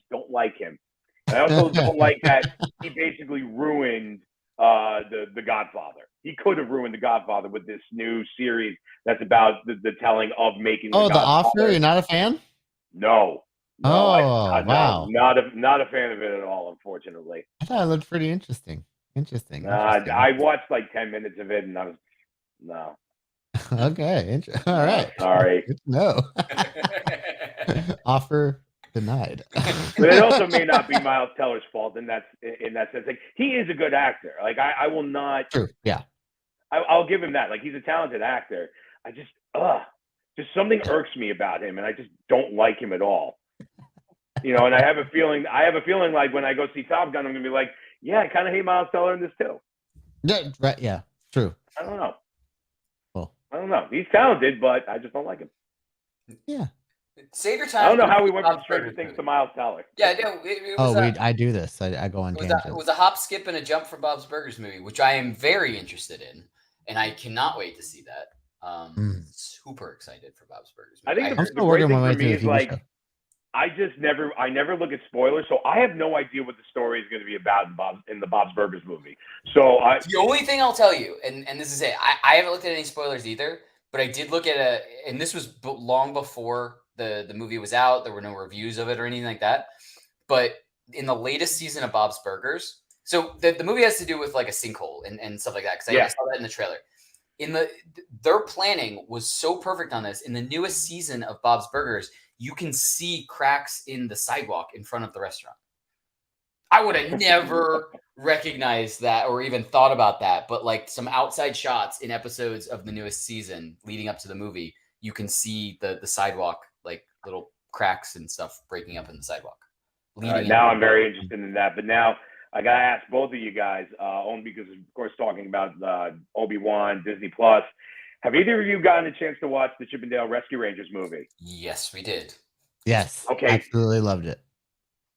[SPEAKER 4] don't like him. And I also don't like that he basically ruined the Godfather. He could have ruined the Godfather with this new series that's about the telling of making.
[SPEAKER 3] The Offer. You're not a fan?
[SPEAKER 4] No.
[SPEAKER 3] Wow.
[SPEAKER 4] Not a fan of it at all, unfortunately.
[SPEAKER 3] I thought it looked pretty interesting.
[SPEAKER 4] I watched like 10 minutes of it, and I was no.
[SPEAKER 3] Okay. All right.
[SPEAKER 4] Sorry.
[SPEAKER 3] Good to know. Offer denied.
[SPEAKER 4] But it also may not be Miles Teller's fault in that sense. Like, he is a good actor. Like I will not.
[SPEAKER 3] True. Yeah.
[SPEAKER 4] I'll give him that. Like, he's a talented actor. I just something irks me about him, and I just don't like him at all. And I have a feeling like when I go see Top Gun, I'm gonna be like, yeah, I kind of hate Miles Teller in this too.
[SPEAKER 3] Yeah. Right. Yeah. True.
[SPEAKER 4] I don't know.
[SPEAKER 3] Well,
[SPEAKER 4] I don't know. He's talented, but I just don't like him.
[SPEAKER 3] Yeah.
[SPEAKER 1] Save your time.
[SPEAKER 4] I don't know how we went from Stranger Things to Miles Teller.
[SPEAKER 1] Yeah, no.
[SPEAKER 3] I do this. I go on tangents.
[SPEAKER 1] It was a hop, skip, and a jump for Bob's Burgers movie, which I am very interested in, and I cannot wait to see that. Super excited for Bob's Burgers.
[SPEAKER 4] I think
[SPEAKER 3] I'm
[SPEAKER 4] the
[SPEAKER 3] still
[SPEAKER 4] great
[SPEAKER 3] working
[SPEAKER 4] thing
[SPEAKER 3] my way
[SPEAKER 4] for
[SPEAKER 3] through
[SPEAKER 4] me
[SPEAKER 3] the
[SPEAKER 4] is
[SPEAKER 3] TV
[SPEAKER 4] like
[SPEAKER 3] show.
[SPEAKER 4] I never look at spoilers, so I have no idea what the story is going to be about in the Bob's Burgers movie. So
[SPEAKER 1] the only thing I'll tell you, and this is it, I haven't looked at any spoilers either, but I did look at and this was long before the movie was out. There were no reviews of it or anything like that. But in the latest season of Bob's Burgers, so the movie has to do with like a sinkhole and stuff like that, because I saw that in the trailer. Their planning was so perfect on this. In the newest season of Bob's Burgers, you can see cracks in the sidewalk in front of the restaurant. I would have never recognized that or even thought about that, but like some outside shots in episodes of the newest season leading up to the movie, you can see the sidewalk, like little cracks and stuff breaking up in the sidewalk.
[SPEAKER 4] Now I'm very interested in that, but now I gotta ask both of you guys, only because, of course, talking about Obi-Wan, Disney Plus. Have either of you gotten a chance to watch the Chip 'n Dale Rescue Rangers movie?
[SPEAKER 1] Yes, we did.
[SPEAKER 3] Yes.
[SPEAKER 4] Okay.
[SPEAKER 3] Absolutely loved it.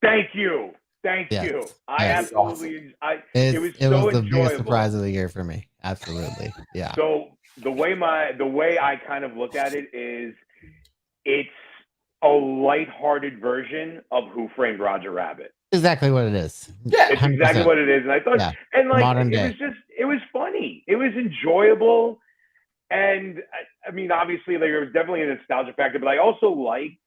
[SPEAKER 4] Thank you.
[SPEAKER 3] Yes.
[SPEAKER 4] I
[SPEAKER 3] Yes.
[SPEAKER 4] absolutely.
[SPEAKER 3] It
[SPEAKER 4] was
[SPEAKER 3] was
[SPEAKER 4] so
[SPEAKER 3] the
[SPEAKER 4] enjoyable.
[SPEAKER 3] biggest surprise of the year for me. Absolutely. Yeah.
[SPEAKER 4] So the way I kind of look at it is, it's a lighthearted version of Who Framed Roger Rabbit.
[SPEAKER 3] Exactly what it is.
[SPEAKER 1] Yeah,
[SPEAKER 4] It's exactly
[SPEAKER 3] 100%.
[SPEAKER 4] what it is. And I thought, and like,
[SPEAKER 3] Modern
[SPEAKER 4] it
[SPEAKER 3] day.
[SPEAKER 4] it was funny. It was enjoyable. And I mean, obviously, there was definitely a nostalgia factor, but I also like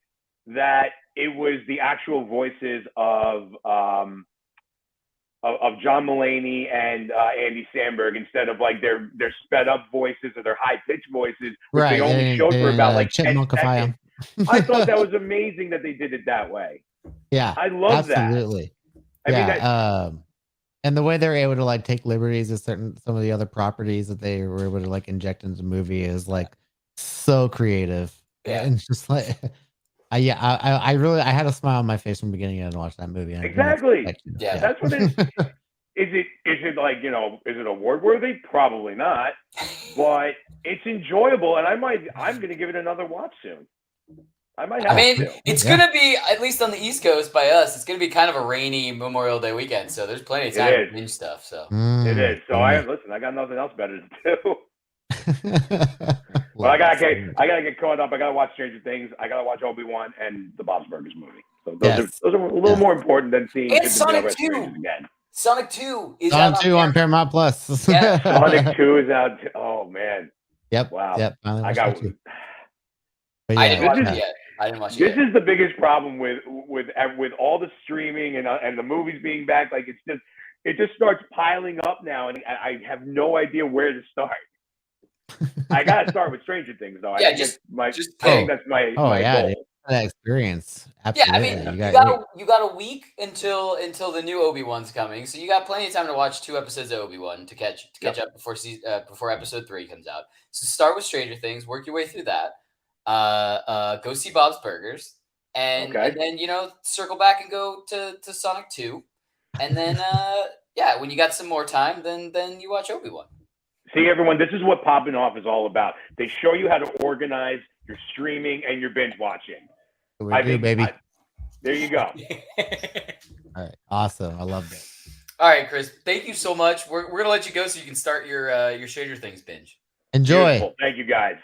[SPEAKER 4] that it was the actual voices of John Mulaney and Andy Samberg, instead of like their sped up voices or their high pitched voices, which they only showed for about like 10 seconds. I thought that was amazing that they did it that way.
[SPEAKER 3] Yeah,
[SPEAKER 4] I love
[SPEAKER 3] absolutely.
[SPEAKER 4] that.
[SPEAKER 3] Yeah, and the way they're able to like take liberties with some of the other properties that they were able to like inject into the movie is like so creative.
[SPEAKER 1] Yeah.
[SPEAKER 3] And just like I really had a smile on my face from the beginning to watch that movie.
[SPEAKER 4] Exactly.
[SPEAKER 1] Yeah.
[SPEAKER 4] That's what it is. Is it like, is it award worthy? Probably not, but it's enjoyable, and I'm going to give it another watch soon. I might have to.
[SPEAKER 1] It's going to be, at least on the East Coast by us, it's going to be kind of a rainy Memorial Day weekend, so there's plenty of time to binge stuff. So
[SPEAKER 4] it is. So I got nothing else better to do. Well, I gotta get caught up. I gotta watch Stranger Things. I gotta watch Obi-Wan and the Bob's Burgers movie. So those are a little more important than seeing
[SPEAKER 1] Sonic 2
[SPEAKER 4] again.
[SPEAKER 1] Sonic 2 is
[SPEAKER 3] Sonic 2 on Paramount Plus.
[SPEAKER 1] Yeah.
[SPEAKER 4] Sonic 2 is out. Oh man.
[SPEAKER 3] Yep.
[SPEAKER 4] Wow.
[SPEAKER 3] Yep.
[SPEAKER 4] I got.
[SPEAKER 1] I didn't watch it yet.
[SPEAKER 4] This is the biggest problem with all the streaming and the movies being back. Like it just starts piling up now, and I have no idea where to start. I gotta start with Stranger Things, though.
[SPEAKER 1] Yeah,
[SPEAKER 4] I think that's my goal.
[SPEAKER 3] That experience. Absolutely.
[SPEAKER 1] Yeah, I mean, you got a week until the new Obi-Wan's coming, so you got plenty of time to watch 2 episodes of Obi-Wan to catch up before episode 3 comes out. So start with Stranger Things, work your way through that. Go see Bob's Burgers, and then circle back and go to Sonic 2, and then when you got some more time, then you watch Obi-Wan.
[SPEAKER 4] See, everyone, this is what popping off is all about. They show you how to organize your streaming and your binge watching.
[SPEAKER 3] Baby.
[SPEAKER 4] There you go.
[SPEAKER 3] All right, awesome. I love it.
[SPEAKER 1] All right, Chris, thank you so much. We're gonna let you go so you can start your Stranger Things binge.
[SPEAKER 3] Enjoy.
[SPEAKER 4] Beautiful. Thank you, guys.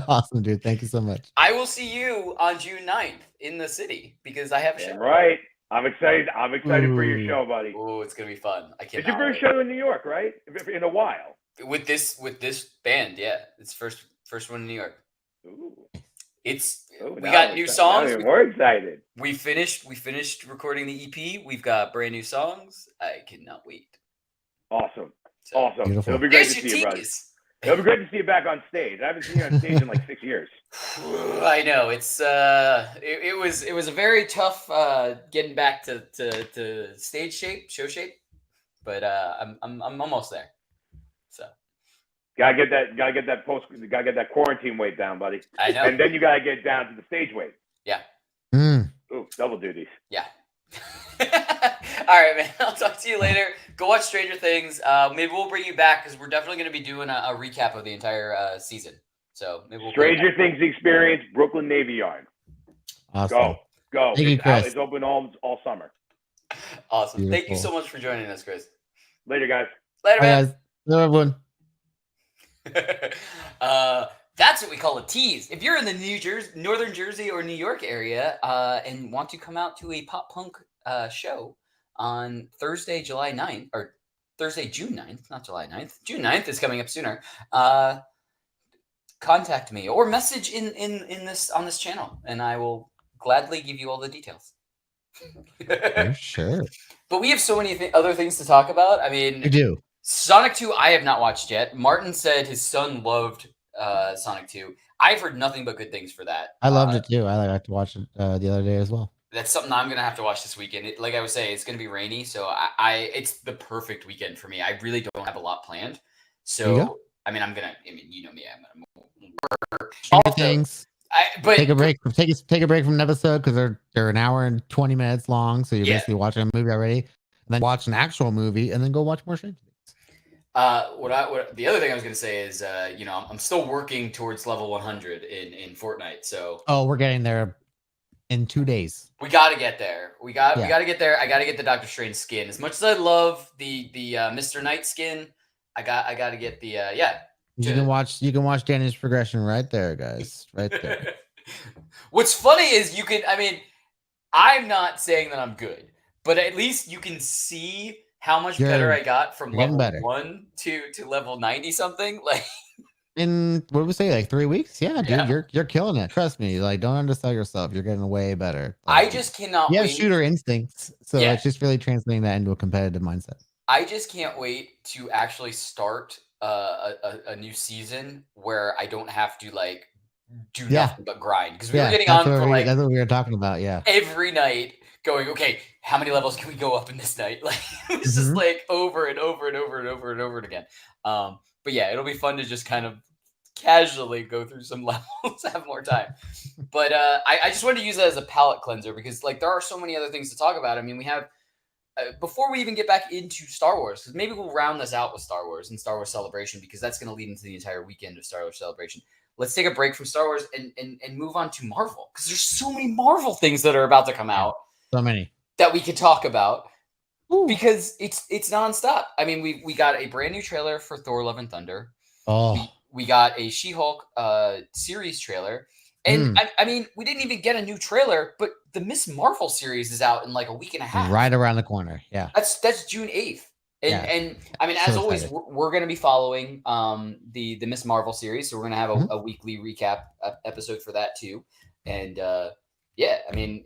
[SPEAKER 3] Awesome, dude. Thank you so much.
[SPEAKER 1] I will see you on June 9th in the city because I have a show.
[SPEAKER 4] Right. I'm excited. I'm excited for your show, buddy.
[SPEAKER 1] Oh, it's gonna be fun. I can't.
[SPEAKER 4] It's your first show in New York, right? In a while.
[SPEAKER 1] With this band, yeah. It's first one in New York.
[SPEAKER 4] Ooh.
[SPEAKER 1] We got new songs.
[SPEAKER 4] We're excited.
[SPEAKER 1] We finished recording the EP. We've got brand new songs. I cannot wait.
[SPEAKER 4] Awesome. Awesome.
[SPEAKER 3] Beautiful.
[SPEAKER 4] It'll be great to see you, brother. It'll be great to see you back on stage. I haven't seen you on stage in like 6 years.
[SPEAKER 1] I know it's it was a very tough getting back to stage shape, show shape, but I'm almost there. So
[SPEAKER 4] gotta get that quarantine weight down, buddy.
[SPEAKER 1] I know.
[SPEAKER 4] And then you gotta get down to the stage weight.
[SPEAKER 1] Yeah.
[SPEAKER 4] Ooh, double duties.
[SPEAKER 1] Yeah. All right, man. I'll talk to you later. Go watch Stranger Things. Maybe we'll bring you back because we're definitely going to be doing a recap of the entire season. So maybe we'll
[SPEAKER 4] Stranger Things experience, Brooklyn Navy Yard.
[SPEAKER 3] Awesome.
[SPEAKER 4] Go.
[SPEAKER 3] Thank you, Chris.
[SPEAKER 4] It's open all summer.
[SPEAKER 1] Awesome.
[SPEAKER 3] Beautiful.
[SPEAKER 1] Thank you so much for joining us, Chris.
[SPEAKER 4] Later, guys.
[SPEAKER 1] Later, man.
[SPEAKER 3] Bye, guys. Hello, everyone.
[SPEAKER 1] That's what we call a tease. If you're in the Northern Jersey or New York area and want to come out to a pop punk show on Thursday, July 9th, or Thursday, June 9th, not July 9th. June 9th is coming up sooner. Contact me or message in this on this channel, and I will gladly give you all the details.
[SPEAKER 3] For sure.
[SPEAKER 1] But we have so many other things to talk about. I mean,
[SPEAKER 3] You do.
[SPEAKER 1] Sonic 2, I have not watched yet. Martin said his son loved Sonic 2. I've heard nothing but good things for that.
[SPEAKER 3] I loved it too. I like to watch it the other day as well.
[SPEAKER 1] That's something I'm gonna have to watch this weekend. Like I was saying, it's gonna be rainy, so it's the perfect weekend for me. I really don't have a lot planned. So I mean, you know me, I'm gonna work.
[SPEAKER 3] Also, things.
[SPEAKER 1] But
[SPEAKER 3] take a break. Take a break from an episode because they're an hour and 20 minutes long. So you're basically watching a movie already, and then watch an actual movie, and then go watch more Stranger Things.
[SPEAKER 1] What the other thing I was gonna say is, I'm still working towards level 100 in Fortnite. So
[SPEAKER 3] we're getting there in 2 days.
[SPEAKER 1] We gotta get there. We gotta get there. I gotta get the Doctor Strange skin. As much as I love the Mr. Knight skin, I gotta get the
[SPEAKER 3] You can watch Danny's progression right there, guys. Right there.
[SPEAKER 1] What's funny is I'm not saying that I'm good, but at least you can see how much better I got from level 1 to level 90 something. Like
[SPEAKER 3] in what did we say, like 3 weeks? Yeah, dude, you're killing it. Trust me. Like, don't undersell yourself. You're getting way better. Like,
[SPEAKER 1] I just cannot.
[SPEAKER 3] You have shooter instincts, so it's just really translating that into a competitive mindset.
[SPEAKER 1] I just can't wait to actually start a new season where I don't have to like do nothing but grind, because we were getting on for like
[SPEAKER 3] that's what we were talking about. Yeah,
[SPEAKER 1] every night going, okay, how many levels can we go up in this night? Like it's just like over and over and over and over and over again. But yeah, it'll be fun to just kind of casually go through some levels, have more time. But I just wanted to use that as a palate cleanser, because like there are so many other things to talk about. I mean, we have before we even get back into Star Wars, because maybe we'll round this out with Star Wars and Star Wars Celebration, because that's going to lead into the entire weekend of Star Wars Celebration. Let's take a break from Star Wars and move on to Marvel, because there's so many Marvel things that are about to come out.
[SPEAKER 3] So many
[SPEAKER 1] that we could talk about. Ooh. Because it's nonstop. I mean, we got a brand new trailer for Thor: Love and Thunder.
[SPEAKER 3] Oh,
[SPEAKER 1] we got a She-Hulk series trailer. And I mean, we didn't even get a new trailer, but the Miss Marvel series is out in like a week and a half.
[SPEAKER 3] Right around the corner. Yeah.
[SPEAKER 1] That's June 8th. And I mean, as always, we're going to be following the Miss Marvel series. So we're going to have a weekly recap episode for that too. And I mean,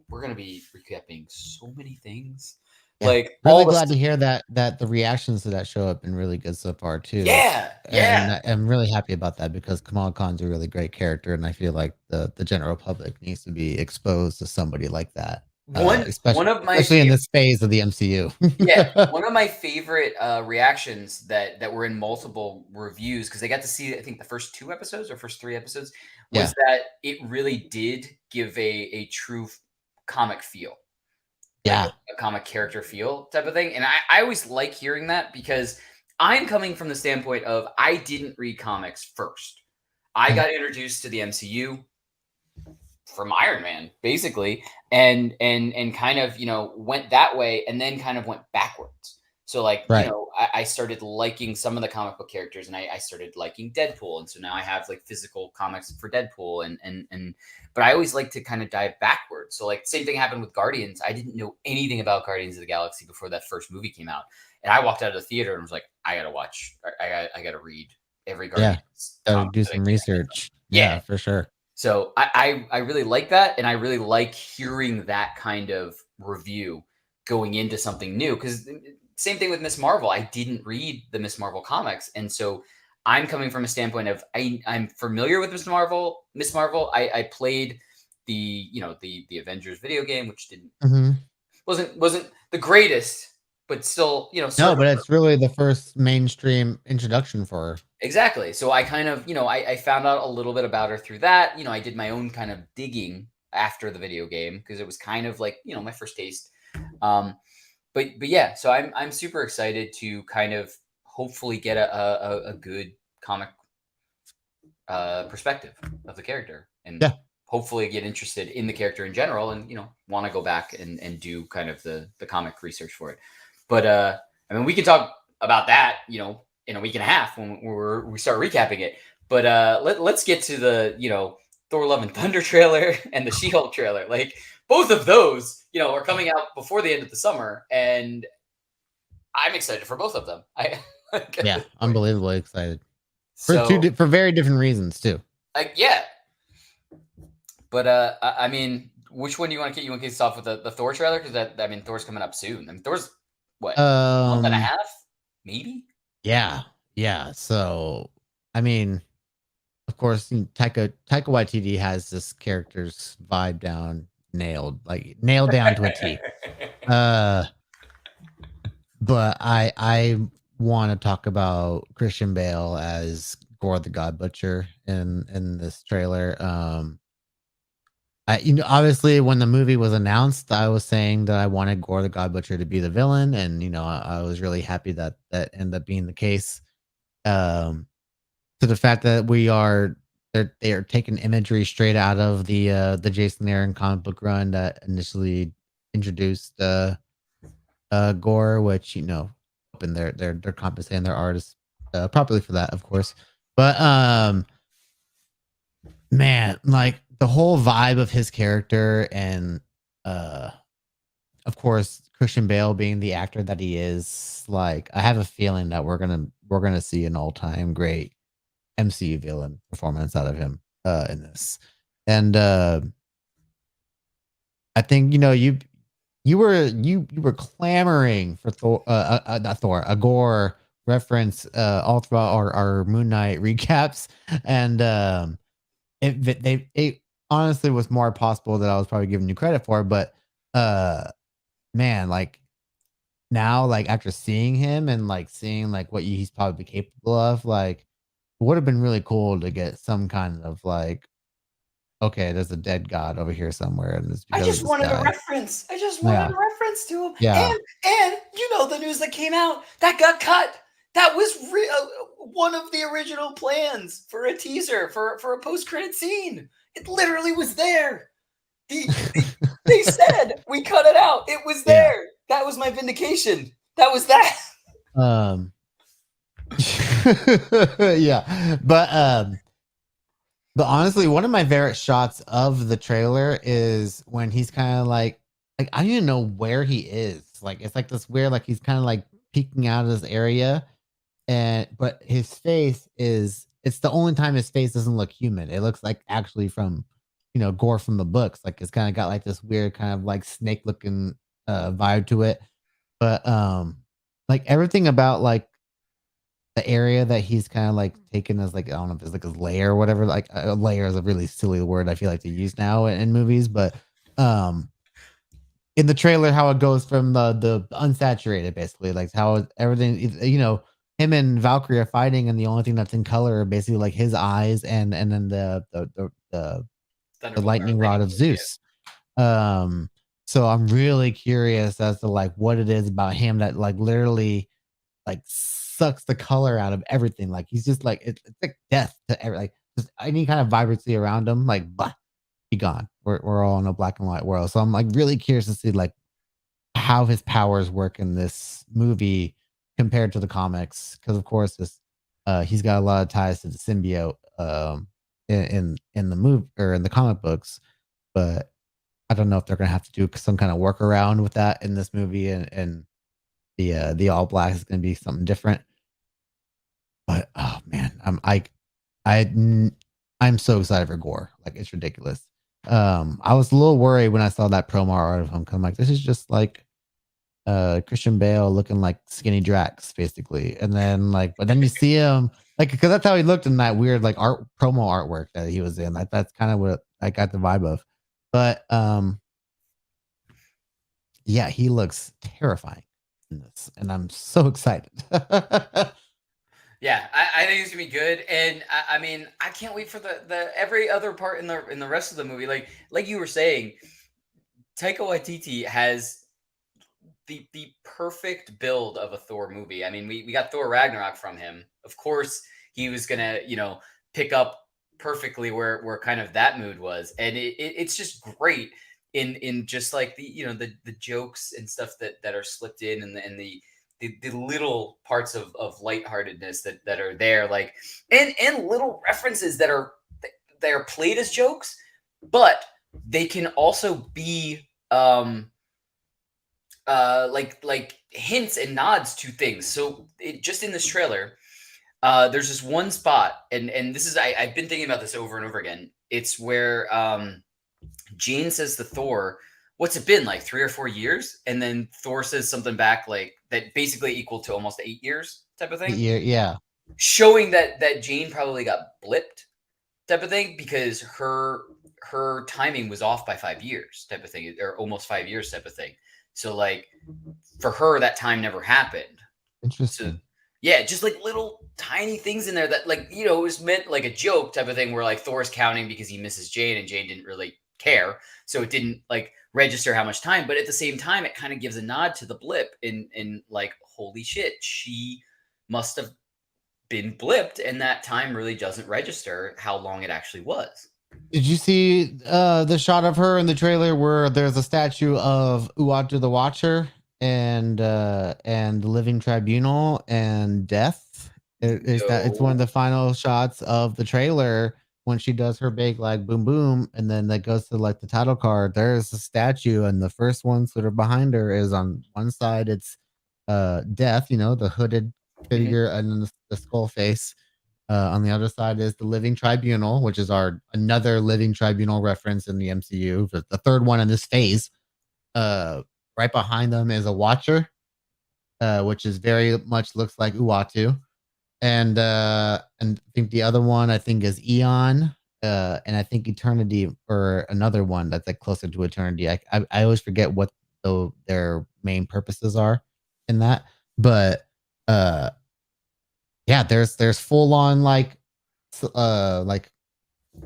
[SPEAKER 1] we're going to be recapping so many things.
[SPEAKER 3] Yeah. Like, really glad to hear that the reactions to that show have been really good so far too.
[SPEAKER 1] Yeah,
[SPEAKER 3] and I'm really happy about that, because Kamala Khan's a really great character, and I feel like the general public needs to be exposed to somebody like that. Especially in this phase of the MCU.
[SPEAKER 1] One of my favorite reactions that were in multiple reviews, because they got to see, I think, the first 2 episodes or first 3 episodes, was that it really did give a true comic feel. Like a comic character feel type of thing. And I always like hearing that, because I'm coming from the standpoint of I didn't read comics first. I got introduced to the MCU from Iron Man, basically, and kind of, went that way, and then kind of went backwards. So like, I started liking some of the comic book characters, and I started liking Deadpool. And so now I have like physical comics for Deadpool, but I always like to kind of dive backwards. So like, same thing happened with Guardians. I didn't know anything about Guardians of the Galaxy before that first movie came out. And I walked out of the theater and was like, I gotta read every Guardians.
[SPEAKER 3] Yeah, do some research. Yeah, for sure.
[SPEAKER 1] So I really like that. And I really like hearing that kind of review going into something new, because same thing with Miss Marvel. I didn't read the Miss Marvel comics. And so I'm coming from a standpoint of I'm familiar with Miss Marvel. I played the Avengers video game, which wasn't the greatest, but still,
[SPEAKER 3] no, but it's really the first mainstream introduction for her.
[SPEAKER 1] Exactly. So I kind of, I found out a little bit about her through that. I did my own kind of digging after the video game, because it was kind of like, my first taste. But yeah, so I'm super excited to kind of hopefully get a good comic perspective of the character, and hopefully get interested in the character in general, and want to go back and do kind of the comic research for it. But I mean, we can talk about that in a week and a half when we start recapping it. But let's get to the Thor: Love and Thunder trailer and the She-Hulk trailer. Like both of those, are coming out before the end of the summer, and I'm excited for both of them.
[SPEAKER 3] Yeah, unbelievably excited
[SPEAKER 1] So
[SPEAKER 3] for very different reasons too.
[SPEAKER 1] yeah. But I mean, which one do you want to get? You want to get us off with the Thor trailer? Because Thor's coming up soon. I mean, Thor's what, a month and a half, maybe?
[SPEAKER 3] Yeah. So, I mean, of course, Taika Waititi has this character's vibe nailed down to a T. But I want to talk about Christian Bale as Gore the God Butcher in this trailer. Obviously, when the movie was announced, I was saying that I wanted Gore the God Butcher to be the villain, and I was really happy that ended up being the case. To the fact that they are taking imagery straight out of the Jason Aaron comic book run that initially introduced Gore, which and they're compensating their artists properly for that, of course. But man, like the whole vibe of his character, and of course Christian Bale being the actor that he is, like I have a feeling that we're gonna see an all-time great MCU villain performance out of him in this. And I think you were clamoring for Thor, not Thor, a Gore reference all throughout our Moon Knight recaps, and it honestly was more possible that I was probably giving you credit for, but man, like now, like after seeing him and like seeing like what he's probably capable of, like it would have been really cool to get some kind of like, okay, there's a dead god over here somewhere, and it's
[SPEAKER 1] I
[SPEAKER 3] because of
[SPEAKER 1] just
[SPEAKER 3] this
[SPEAKER 1] wanted a
[SPEAKER 3] guy.
[SPEAKER 1] reference. I just wanted
[SPEAKER 3] Yeah,
[SPEAKER 1] a reference to him.
[SPEAKER 3] yeah.
[SPEAKER 1] And the news that came out that got cut. That was one of the original plans for a teaser for a post credit scene. It literally was there. They said we cut it out. It was
[SPEAKER 3] Yeah.
[SPEAKER 1] there. That was my vindication. That was that.
[SPEAKER 3] Yeah, but honestly, one of my favorite shots of the trailer is when he's kind of like I don't even know where he is. Like it's like this weird, like he's kind of like peeking out of this area, but his face it's the only time his face doesn't look human. It looks like actually from Gore from the books. Like it's kind of got like this weird kind of like snake looking vibe to it. But like everything about like the area that he's kind of like taken as like I don't know if it's like his layer or whatever. Like a layer is a really silly word I feel like to use now in movies, but um in the trailer how it goes from the unsaturated basically like how everything him and Valkyrie are fighting, and the only thing that's in color are basically like his eyes and then the lightning rod of Zeus. So I'm really curious as to like what it is about him that like literally like sucks the color out of everything. Like he's just like it's like death to like just any kind of vibrancy around him, like bah, be gone. We're all in a black and white world. So I'm like really curious to see like how his powers work in this movie compared to the comics. Because of course he's got a lot of ties to the symbiote in the movie or in the comic books, but I don't know if they're gonna have to do some kind of workaround with that in this movie, and the all black is gonna be something different. But oh man, I'm so excited for Gore. Like it's ridiculous. I was a little worried when I saw that promo art of him. 'Cause I'm like, this is just like Christian Bale looking like skinny Drax, basically. And then like, but then you see him like because that's how he looked in that weird like art promo artwork that he was in. Like that's kind of what I got the vibe of. But yeah, he looks terrifying in this, and I'm so excited.
[SPEAKER 1] Yeah, I think it's gonna be good, and I mean, I can't wait for the every other part in the rest of the movie. Like you were saying, Taika Waititi has the perfect build of a Thor movie. I mean, we got Thor Ragnarok from him. Of course, he was gonna pick up perfectly where kind of that mood was, and it's just great in just like the the jokes and stuff that are slipped in, and the the little parts of lightheartedness that are there, like and little references that are played as jokes, but they can also be like hints and nods to things. So just in this trailer, there's this one spot, and this is I've been thinking about this over and over again. It's where Jane says to Thor, "What's it been like 3 or 4 years?" And then Thor says something back like that, basically equal to almost 8 years type of thing,
[SPEAKER 3] Yeah.
[SPEAKER 1] showing that Jane probably got blipped type of thing because her timing was off by 5 years type of thing, or almost 5 years type of thing. So like for her, that time never happened. So
[SPEAKER 3] Interesting.
[SPEAKER 1] yeah, just like little tiny things in there that, like, it was meant like a joke type of thing where like Thor's counting because he misses Jane and Jane didn't really care. So it didn't like register how much time, but at the same time, it kind of gives a nod to the blip in like, holy shit, she must have been blipped, and that time really doesn't register how long it actually was.
[SPEAKER 3] Did you see the shot of her in the trailer where there's a statue of Uatu the Watcher and the Living Tribunal and Death? It's one of the final shots of the trailer when she does her big like boom boom, and then that goes to like the title card. There's a statue, and the first one sort of behind her is on one side. It's Death, the hooded figure, and then the skull face. On the other side is the Living Tribunal, which is another Living Tribunal reference in the MCU, the third one in this phase. Right behind them is a Watcher, which is very much looks like Uatu, and I think the other one is Eon, and I think Eternity, or another one that's like closer to Eternity. I always forget what their main purposes are in that, but yeah, there's full on like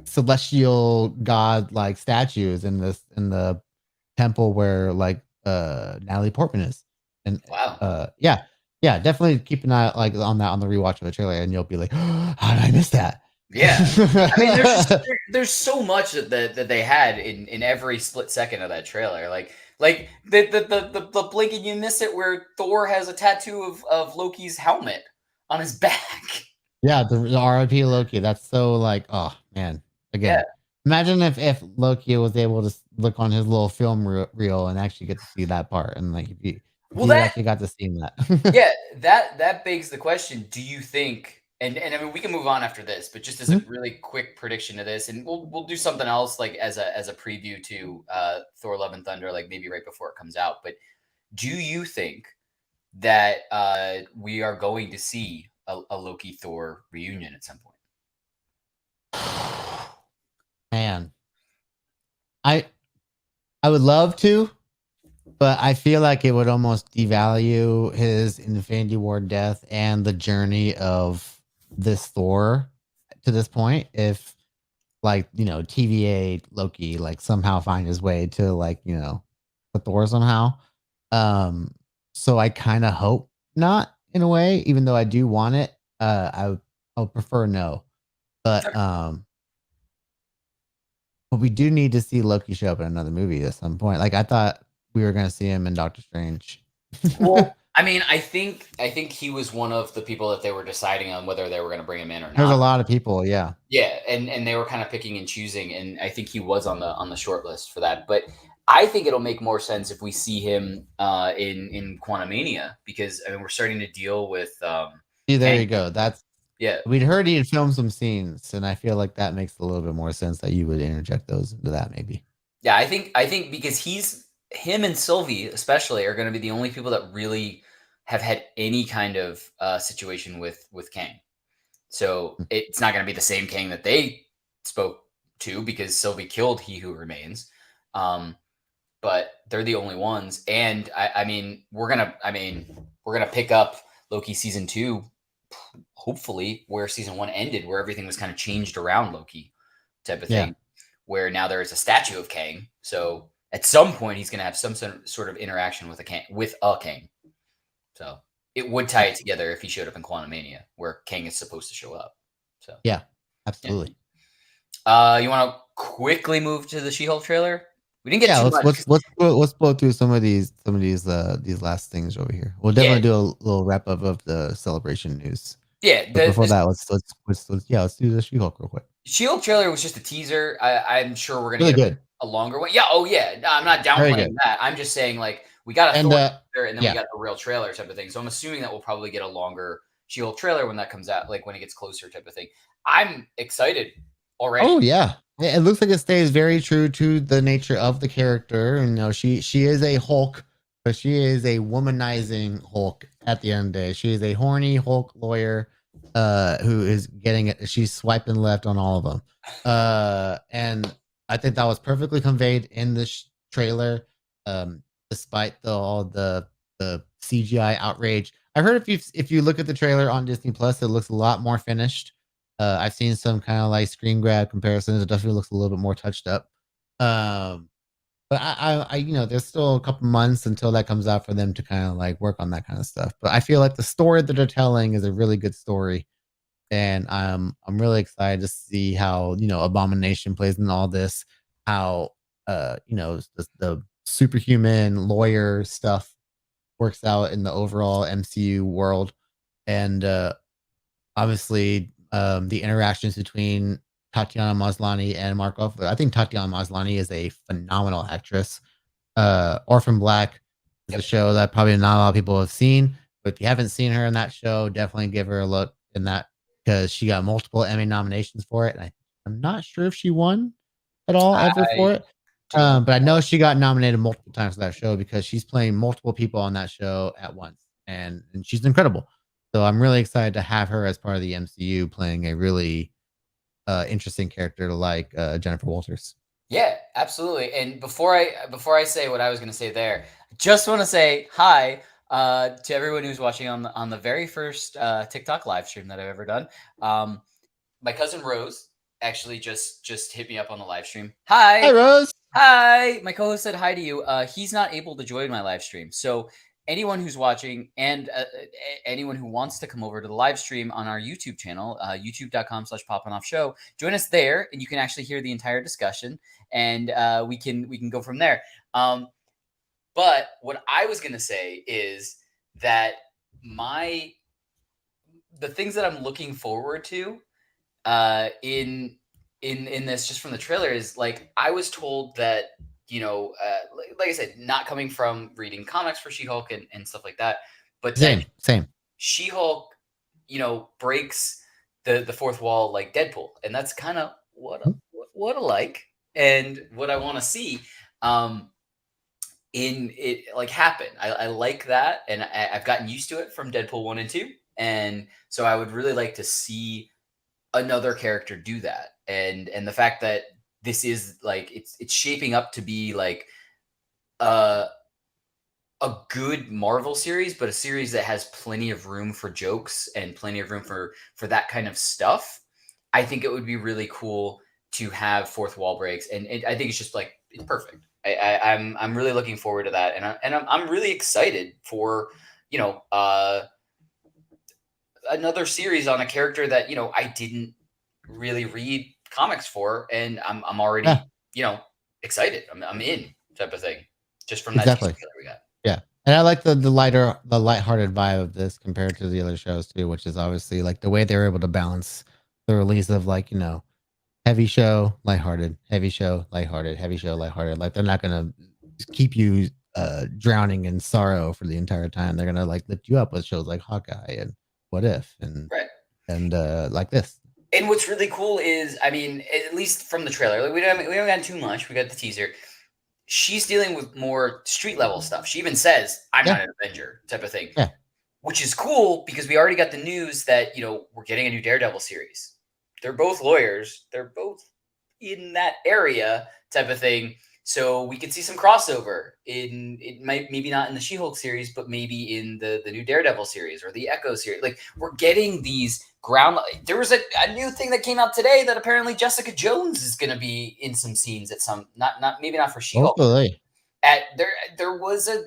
[SPEAKER 3] celestial god like statues in the temple where like Natalie Portman is. And
[SPEAKER 1] Wow.
[SPEAKER 3] yeah, definitely keep an eye like on that on the rewatch of the trailer, and you'll be like, how did I miss that?
[SPEAKER 1] Yeah. I mean, there's so much that they had in every split second of that trailer. Like the blink and you miss it where Thor has a tattoo of Loki's helmet on his back.
[SPEAKER 3] Yeah, the RIP Loki. That's so like, oh man.
[SPEAKER 1] Yeah.
[SPEAKER 3] Again, imagine if Loki was able to look on his little film reel and actually get to see that part, and like if
[SPEAKER 1] Well,
[SPEAKER 3] you
[SPEAKER 1] that
[SPEAKER 3] actually got to see that.
[SPEAKER 1] yeah, that begs the question, do you think, and I mean we can move on after this, but just as a really quick prediction to this, and we'll do something else like as a preview to Thor Love and Thunder, like maybe right before it comes out. But do you think that we are going to see a Loki Thor reunion at some point?
[SPEAKER 3] Man, I would love to, but I feel like it would almost devalue his Infinity War death and the journey of this Thor to this point if like, TVA Loki like somehow find his way to like, the Thor somehow. So I kind of hope not in a way, even though I do want it. I would prefer no. But we do need to see Loki show up in another movie at some point. Like I thought we were going to see him in Doctor Strange.
[SPEAKER 1] Well, I mean, I think he was one of the people that they were deciding on whether they were going to bring him in or not.
[SPEAKER 3] There's a lot of people, yeah.
[SPEAKER 1] Yeah, and they were kind of picking and choosing, and I think he was on the short list for that. But I think it'll make more sense if we see him in Quantumania, because I mean we're starting to deal with.
[SPEAKER 3] See, there you go. That's
[SPEAKER 1] yeah.
[SPEAKER 3] We'd heard he had filmed some scenes, and I feel like that makes a little bit more sense that you would interject those into that, maybe.
[SPEAKER 1] Yeah, I think because him and Sylvie especially are going to be the only people that really have had any kind of situation with Kang. So it's not going to be the same Kang that they spoke to, because Sylvie killed He Who Remains. But they're the only ones, and I mean we're gonna pick up Loki season 2, hopefully where season 1 ended, where everything was kind of changed around Loki type of thing, where now there is a statue of Kang. So at some point he's going to have some sort of interaction with a Kang. So it would tie it together if he showed up in Quantumania, where Kang is supposed to show up. So
[SPEAKER 3] yeah, absolutely.
[SPEAKER 1] You want to quickly move to the She-Hulk trailer? We didn't get too much.
[SPEAKER 3] Let's blow through some of these last things over here. We'll definitely do a little wrap up of the celebration news.
[SPEAKER 1] Yeah,
[SPEAKER 3] But before that, let's do the She-Hulk real quick.
[SPEAKER 1] She-Hulk trailer was just a teaser. I'm sure we're gonna
[SPEAKER 3] Really
[SPEAKER 1] get
[SPEAKER 3] good.
[SPEAKER 1] a longer one. Yeah. Oh yeah. No, I'm not downplaying that. I'm just saying like we got a Thor trailer and then we got the real trailer type of thing. So I'm assuming that we'll probably get a longer She-Hulk trailer when that comes out, like when it gets closer type of thing. I'm excited already.
[SPEAKER 3] Oh yeah. It looks like it stays very true to the nature of the character. And she is a Hulk, but she is a womanizing Hulk at the end of the day. She is a horny Hulk lawyer who is getting it. She's swiping left on all of them. And I think that was perfectly conveyed in this trailer, despite all the CGI outrage. I've heard if you look at the trailer on Disney Plus, it looks a lot more finished. I've seen some kind of like screen grab comparisons. It definitely looks a little bit more touched up. But I there's still a couple months until that comes out for them to kind of like work on that kind of stuff. But I feel like the story that they're telling is a really good story, and I'm really excited to see how Abomination plays in all this. How the superhuman lawyer stuff works out in the overall MCU world, and obviously the interactions between Tatiana Maslany and Markov. I think Tatiana Maslany is a phenomenal actress. Orphan Black is a show that probably not a lot of people have seen, but if you haven't seen her in that show, definitely give her a look in that because she got multiple Emmy nominations for it. And I'm not sure if she won at all ever for it. But I know she got nominated multiple times for that show because she's playing multiple people on that show at once, and she's incredible. So I'm really excited to have her as part of the MCU playing a really interesting character like Jennifer Walters.
[SPEAKER 1] Yeah, absolutely. And before I say what I was going to say there, I just want to say hi to everyone who's watching on the very first TikTok live stream that I've ever done. My cousin Rose actually just hit me up on the live stream. Hi,
[SPEAKER 3] Rose.
[SPEAKER 1] Hi. My co-host said hi to you. He's not able to join my live stream, so anyone who's watching and anyone who wants to come over to the live stream on our YouTube channel, youtube.com/poppingoffshow, join us there and you can actually hear the entire discussion and we can go from there. But what I was going to say is that the things that I'm looking forward to in this just from the trailer is like I was told that like I said, not coming from reading comics for She-Hulk and stuff like that, but
[SPEAKER 3] same.
[SPEAKER 1] She-Hulk, breaks the fourth wall like Deadpool, and that's kind of what I like and what I want to see in it like happen. I like that, and I've gotten used to it from Deadpool 1 and 2, and so I would really like to see another character do that, and the fact that this is like it's shaping up to be like a good Marvel series, but a series that has plenty of room for jokes and plenty of room for that kind of stuff. I think it would be really cool to have fourth wall breaks, and I think it's just like it's perfect. I'm really looking forward to that, and I'm really excited for another series on a character that I didn't really read comics for, and I'm already excited. I'm in type of thing just from that teaser we got.
[SPEAKER 3] Yeah, and I like the lighthearted vibe of this compared to the other shows too, which is obviously like the way they were able to balance the release of like heavy show, lighthearted, heavy show, lighthearted, heavy show, lighthearted. Like they're not gonna keep you drowning in sorrow for the entire time. They're gonna like lift you up with shows like Hawkeye and What If and like this.
[SPEAKER 1] And what's really cool is, I mean, at least from the trailer, like we haven't gotten too much. We got the teaser. She's dealing with more street level stuff. She even says, "I'm not an Avenger," type of thing.
[SPEAKER 3] Yeah.
[SPEAKER 1] Which is cool because we already got the news that we're getting a new Daredevil series. They're both lawyers. They're both in that area type of thing. So we could see some crossover in it. Maybe not in the She-Hulk series, but maybe in the new Daredevil series or the Echo series. Like we're getting these ground. There was a new thing that came out today that apparently Jessica Jones is going to be in some scenes at some maybe not for She-Hulk.
[SPEAKER 3] Hopefully.
[SPEAKER 1] There was a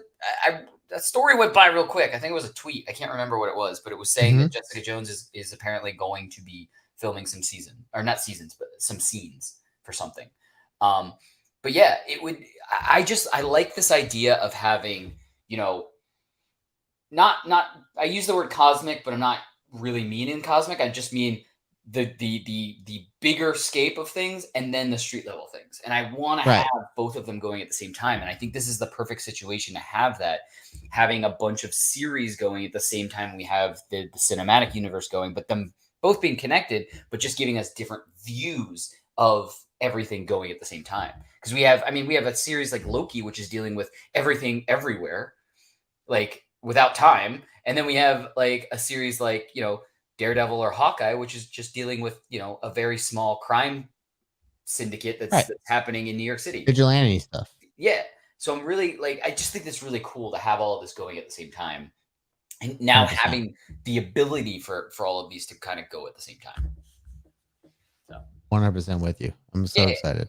[SPEAKER 1] story went by real quick. I think it was a tweet. I can't remember what it was, but it was saying that Jessica Jones is apparently going to be filming some some scenes for something. But yeah, I like this idea of having, not I use the word cosmic, but I'm not really meaning cosmic. I just mean the bigger scape of things and then the street level things. And I want to have
[SPEAKER 3] Right.
[SPEAKER 1] both of them going at the same time. And I think this is the perfect situation to have that, having a bunch of series going at the same time we have the cinematic universe going, but them both being connected, but just giving us different views of everything going at the same time. Because we have a series like Loki, which is dealing with everything everywhere, like without time. And then we have like a series like, Daredevil or Hawkeye, which is just dealing with, a very small crime syndicate that's happening in New York City.
[SPEAKER 3] Vigilante stuff.
[SPEAKER 1] Yeah. So I'm really like, I just think it's really cool to have all of this going at the same time. And now
[SPEAKER 3] 100%.
[SPEAKER 1] having the ability for all of these to kind of go at the same time. So
[SPEAKER 3] 100% with you. I'm so excited.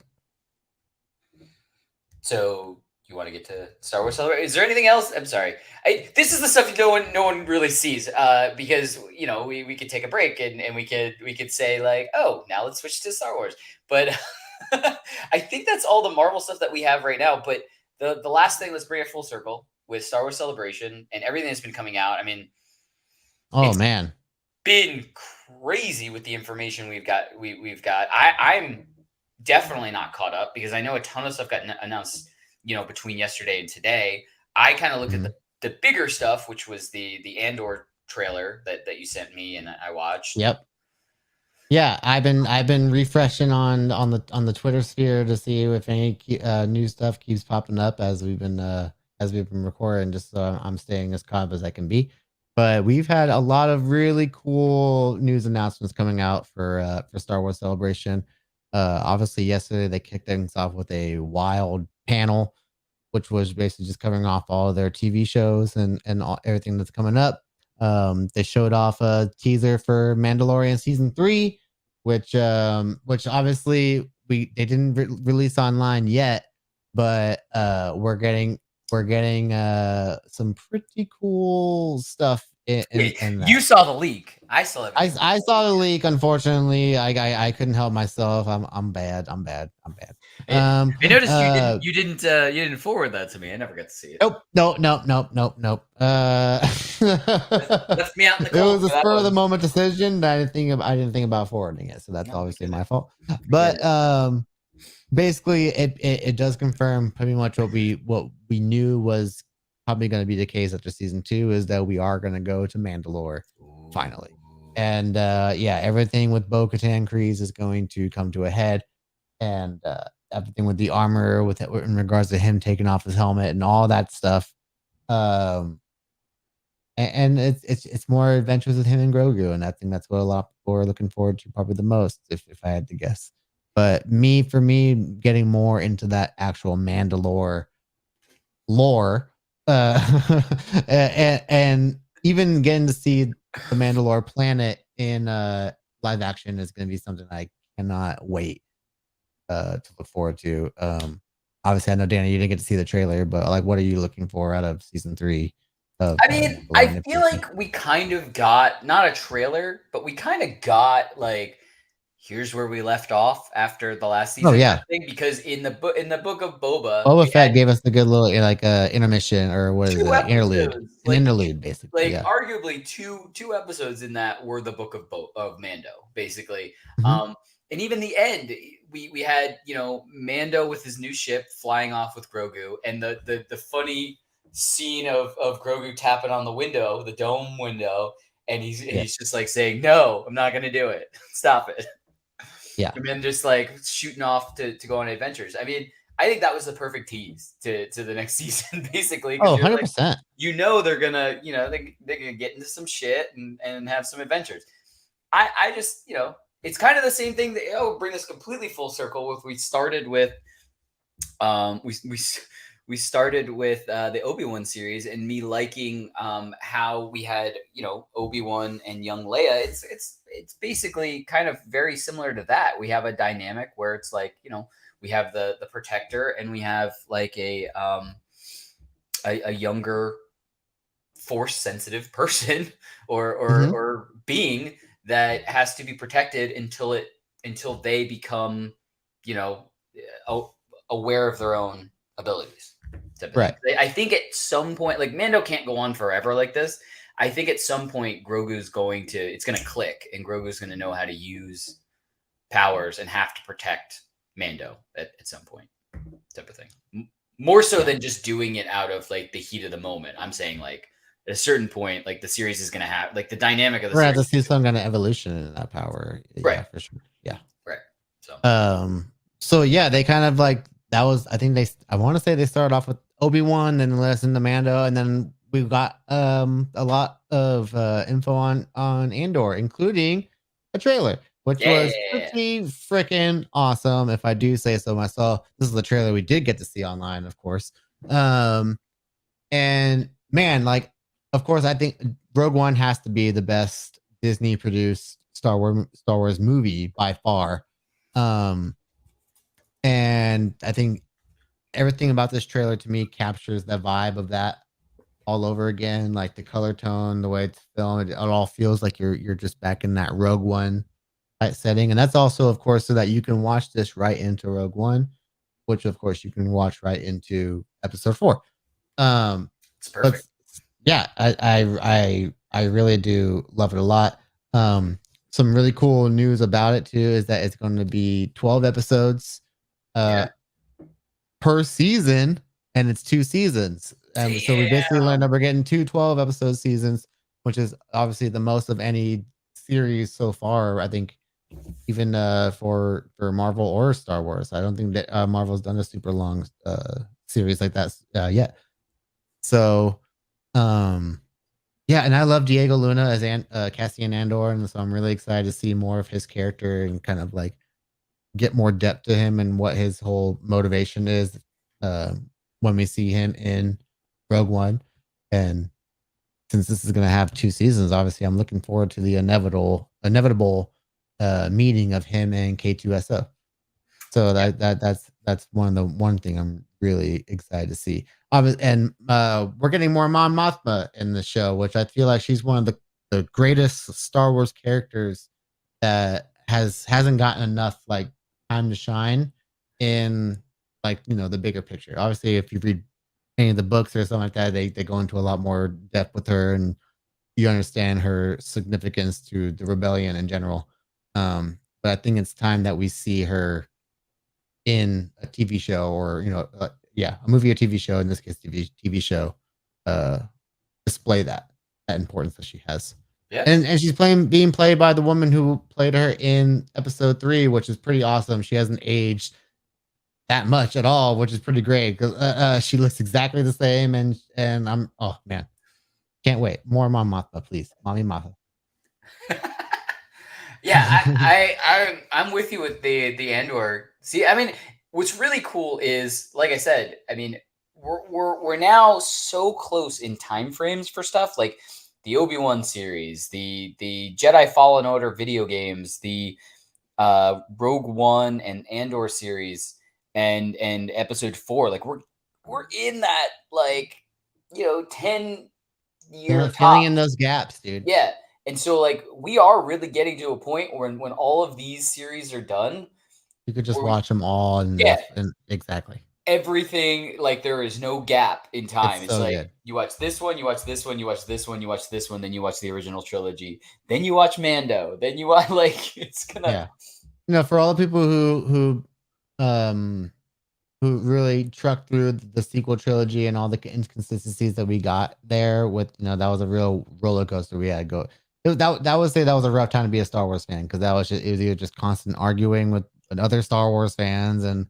[SPEAKER 1] So you want to get to Star Wars Celebration? Is there anything else? I'm sorry. This is the stuff no one really sees, because we could take a break and we could say like, oh, now let's switch to Star Wars. But I think that's all the Marvel stuff that we have right now. But the last thing, let's bring it full circle with Star Wars Celebration and everything that's been coming out. I mean,
[SPEAKER 3] oh man,
[SPEAKER 1] been crazy with the information we've got. I'm definitely not caught up because I know a ton of stuff got announced, between yesterday and today. I kind of looked at the bigger stuff, which was the Andor trailer that you sent me and I watched.
[SPEAKER 3] Yep. Yeah, I've been refreshing on the Twitter sphere to see if any new stuff keeps popping up as we've been recording, just so I'm staying as caught up as I can be. But we've had a lot of really cool news announcements coming out for Star Wars Celebration. Obviously, yesterday they kicked things off with a wild panel, which was basically just covering off all of their TV shows and everything that's coming up. They showed off a teaser for Mandalorian season 3, which obviously they didn't release online yet, but we're getting some pretty cool stuff in that.
[SPEAKER 1] You saw the leak. I saw it.
[SPEAKER 3] I saw the leak. Unfortunately, I couldn't help myself. I'm bad.
[SPEAKER 1] I noticed you didn't forward that to me. I never got to see it.
[SPEAKER 3] Nope.
[SPEAKER 1] Left me out in the
[SPEAKER 3] It
[SPEAKER 1] cold.
[SPEAKER 3] was a spur of the moment decision. I didn't think about forwarding it, so that's obviously my fault. But basically, it does confirm pretty much what we knew was probably going to be the case after season 2, is that we are going to go to Mandalore finally. And everything with Bo-Katan Kryze is going to come to a head, and everything with the armor, in regards to him taking off his helmet and all that stuff. And it's more adventures with him and Grogu, and I think that's what a lot of people are looking forward to probably the most, if I had to guess. But for me, getting more into that actual Mandalore lore, and even getting to see the Mandalore planet in live action is going to be something I cannot wait to look forward to. Obviously, I know, Danny, you didn't get to see the trailer, but like, what are you looking for out of season 3?
[SPEAKER 1] I feel like we kind of got, not a trailer, but we kind of got like, here's where we left off after the last season.
[SPEAKER 3] Oh yeah,
[SPEAKER 1] because in the book of
[SPEAKER 3] Boba Fett gave us the good little intermission, or what is it? Interlude, interlude, basically.
[SPEAKER 1] Like arguably two episodes in that were the book of Mando, basically.
[SPEAKER 3] Mm-hmm.
[SPEAKER 1] And even the end, we had Mando with his new ship flying off with Grogu, and the funny scene of Grogu tapping on the window, the dome window, and he's just like saying, "No, I'm not going to do it. Stop it."
[SPEAKER 3] Yeah.
[SPEAKER 1] And then just like shooting off to go on adventures. I mean, I think that was the perfect tease to the next season, basically.
[SPEAKER 3] Oh, 100%.
[SPEAKER 1] Like, they're gonna, they're gonna get into some shit and have some adventures. I just, it's kind of the same thing that bring this completely full circle. We started with we started with the Obi-Wan series, and me liking how we had Obi-Wan and young Leia. It's basically kind of very similar to that. We have a dynamic where it's like we have the protector, and we have like a younger force sensitive person or being that has to be protected until they become aware of their own abilities. Type of
[SPEAKER 3] Right.
[SPEAKER 1] thing. I think at some point, like Mando can't go on forever like this. I think at some point Grogu's it's going to click, and Grogu's going to know how to use powers and have to protect Mando at some point, type of thing. More so than just doing it out of like the heat of the moment. I'm saying like at a certain point, like the series is going to have like the dynamic of the
[SPEAKER 3] We're going to
[SPEAKER 1] series.
[SPEAKER 3] see some kind of evolution in that power.
[SPEAKER 1] Right.
[SPEAKER 3] Yeah, for sure. Yeah.
[SPEAKER 1] Right.
[SPEAKER 3] So yeah, they kind of like that was. I think I want to say they started off with Obi-Wan, then led us into Mando, and then we got a lot of info on Andor, including a trailer, which was pretty freaking awesome, if I do say so myself. This is the trailer we did get to see online, of course. And man, like, of course, I think Rogue One has to be the best Disney produced Star Wars movie by far. And I think everything about this trailer to me captures the vibe of that all over again, like the color tone, the way it's filmed. It all feels like you're just back in that Rogue One type setting. And that's also, of course, so that you can watch this right into Rogue One, which of course you can watch right into episode 4.
[SPEAKER 1] It's perfect.
[SPEAKER 3] Yeah, I really do love it a lot. Some really cool news about it too is that it's going to be 12 episodes per season, and it's 2 seasons. So we basically learned that we're getting 2 12-episode seasons, which is obviously the most of any series so far. I think even for Marvel or Star Wars. I don't think that Marvel's done a super long series like that yet. So yeah, and I love Diego Luna as Cassian Andor, and so I'm really excited to see more of his character and kind of like get more depth to him and what his whole motivation is when we see him in Rogue One. And since this is going to have 2 seasons, obviously I'm looking forward to the inevitable meeting of him and K2SO. So that's one thing I'm really excited to see. And we're getting more Mon Mothma in the show, which I feel like she's one of the greatest Star Wars characters that hasn't gotten enough like time to shine in like the bigger picture. Obviously, if you read any of the books or something like that, they go into a lot more depth with her, and you understand her significance to the rebellion in general. But I think it's time that we see her in a TV show, or a movie or TV show, in this case TV show, display that importance that she has.
[SPEAKER 1] Yeah.
[SPEAKER 3] And she's being played by the woman who played her in episode 3, which is pretty awesome. She hasn't aged that much at all, which is pretty great, because she looks exactly the same, and I'm, oh man, can't wait. More Mom Mothma, please. Mommy Mothma.
[SPEAKER 1] Yeah, I'm with you with the Andor. See, I mean, what's really cool is, like I said, I mean, we're now so close in time frames for stuff like the Obi-Wan series, the Jedi Fallen Order video games, the Rogue One and Andor series, and episode 4. Like we're in that, like 10-year
[SPEAKER 3] filling in those gaps, dude.
[SPEAKER 1] Yeah. And so, like, we are really getting to a point where when all of these series are done,
[SPEAKER 3] you could just watch them all, and exactly
[SPEAKER 1] everything. Like, there is no gap in time. It's
[SPEAKER 3] so
[SPEAKER 1] like
[SPEAKER 3] good.
[SPEAKER 1] you watch this one, you watch this one, you watch this one, you watch this one, then you watch the original trilogy, then you watch Mando, then you watch it's gonna.
[SPEAKER 3] For all the people who really trucked through the sequel trilogy and all the inconsistencies that we got there with, that was a real roller coaster we had to go. That would say that was a rough time to be a Star Wars fan, because it was either just constant arguing with other Star Wars fans and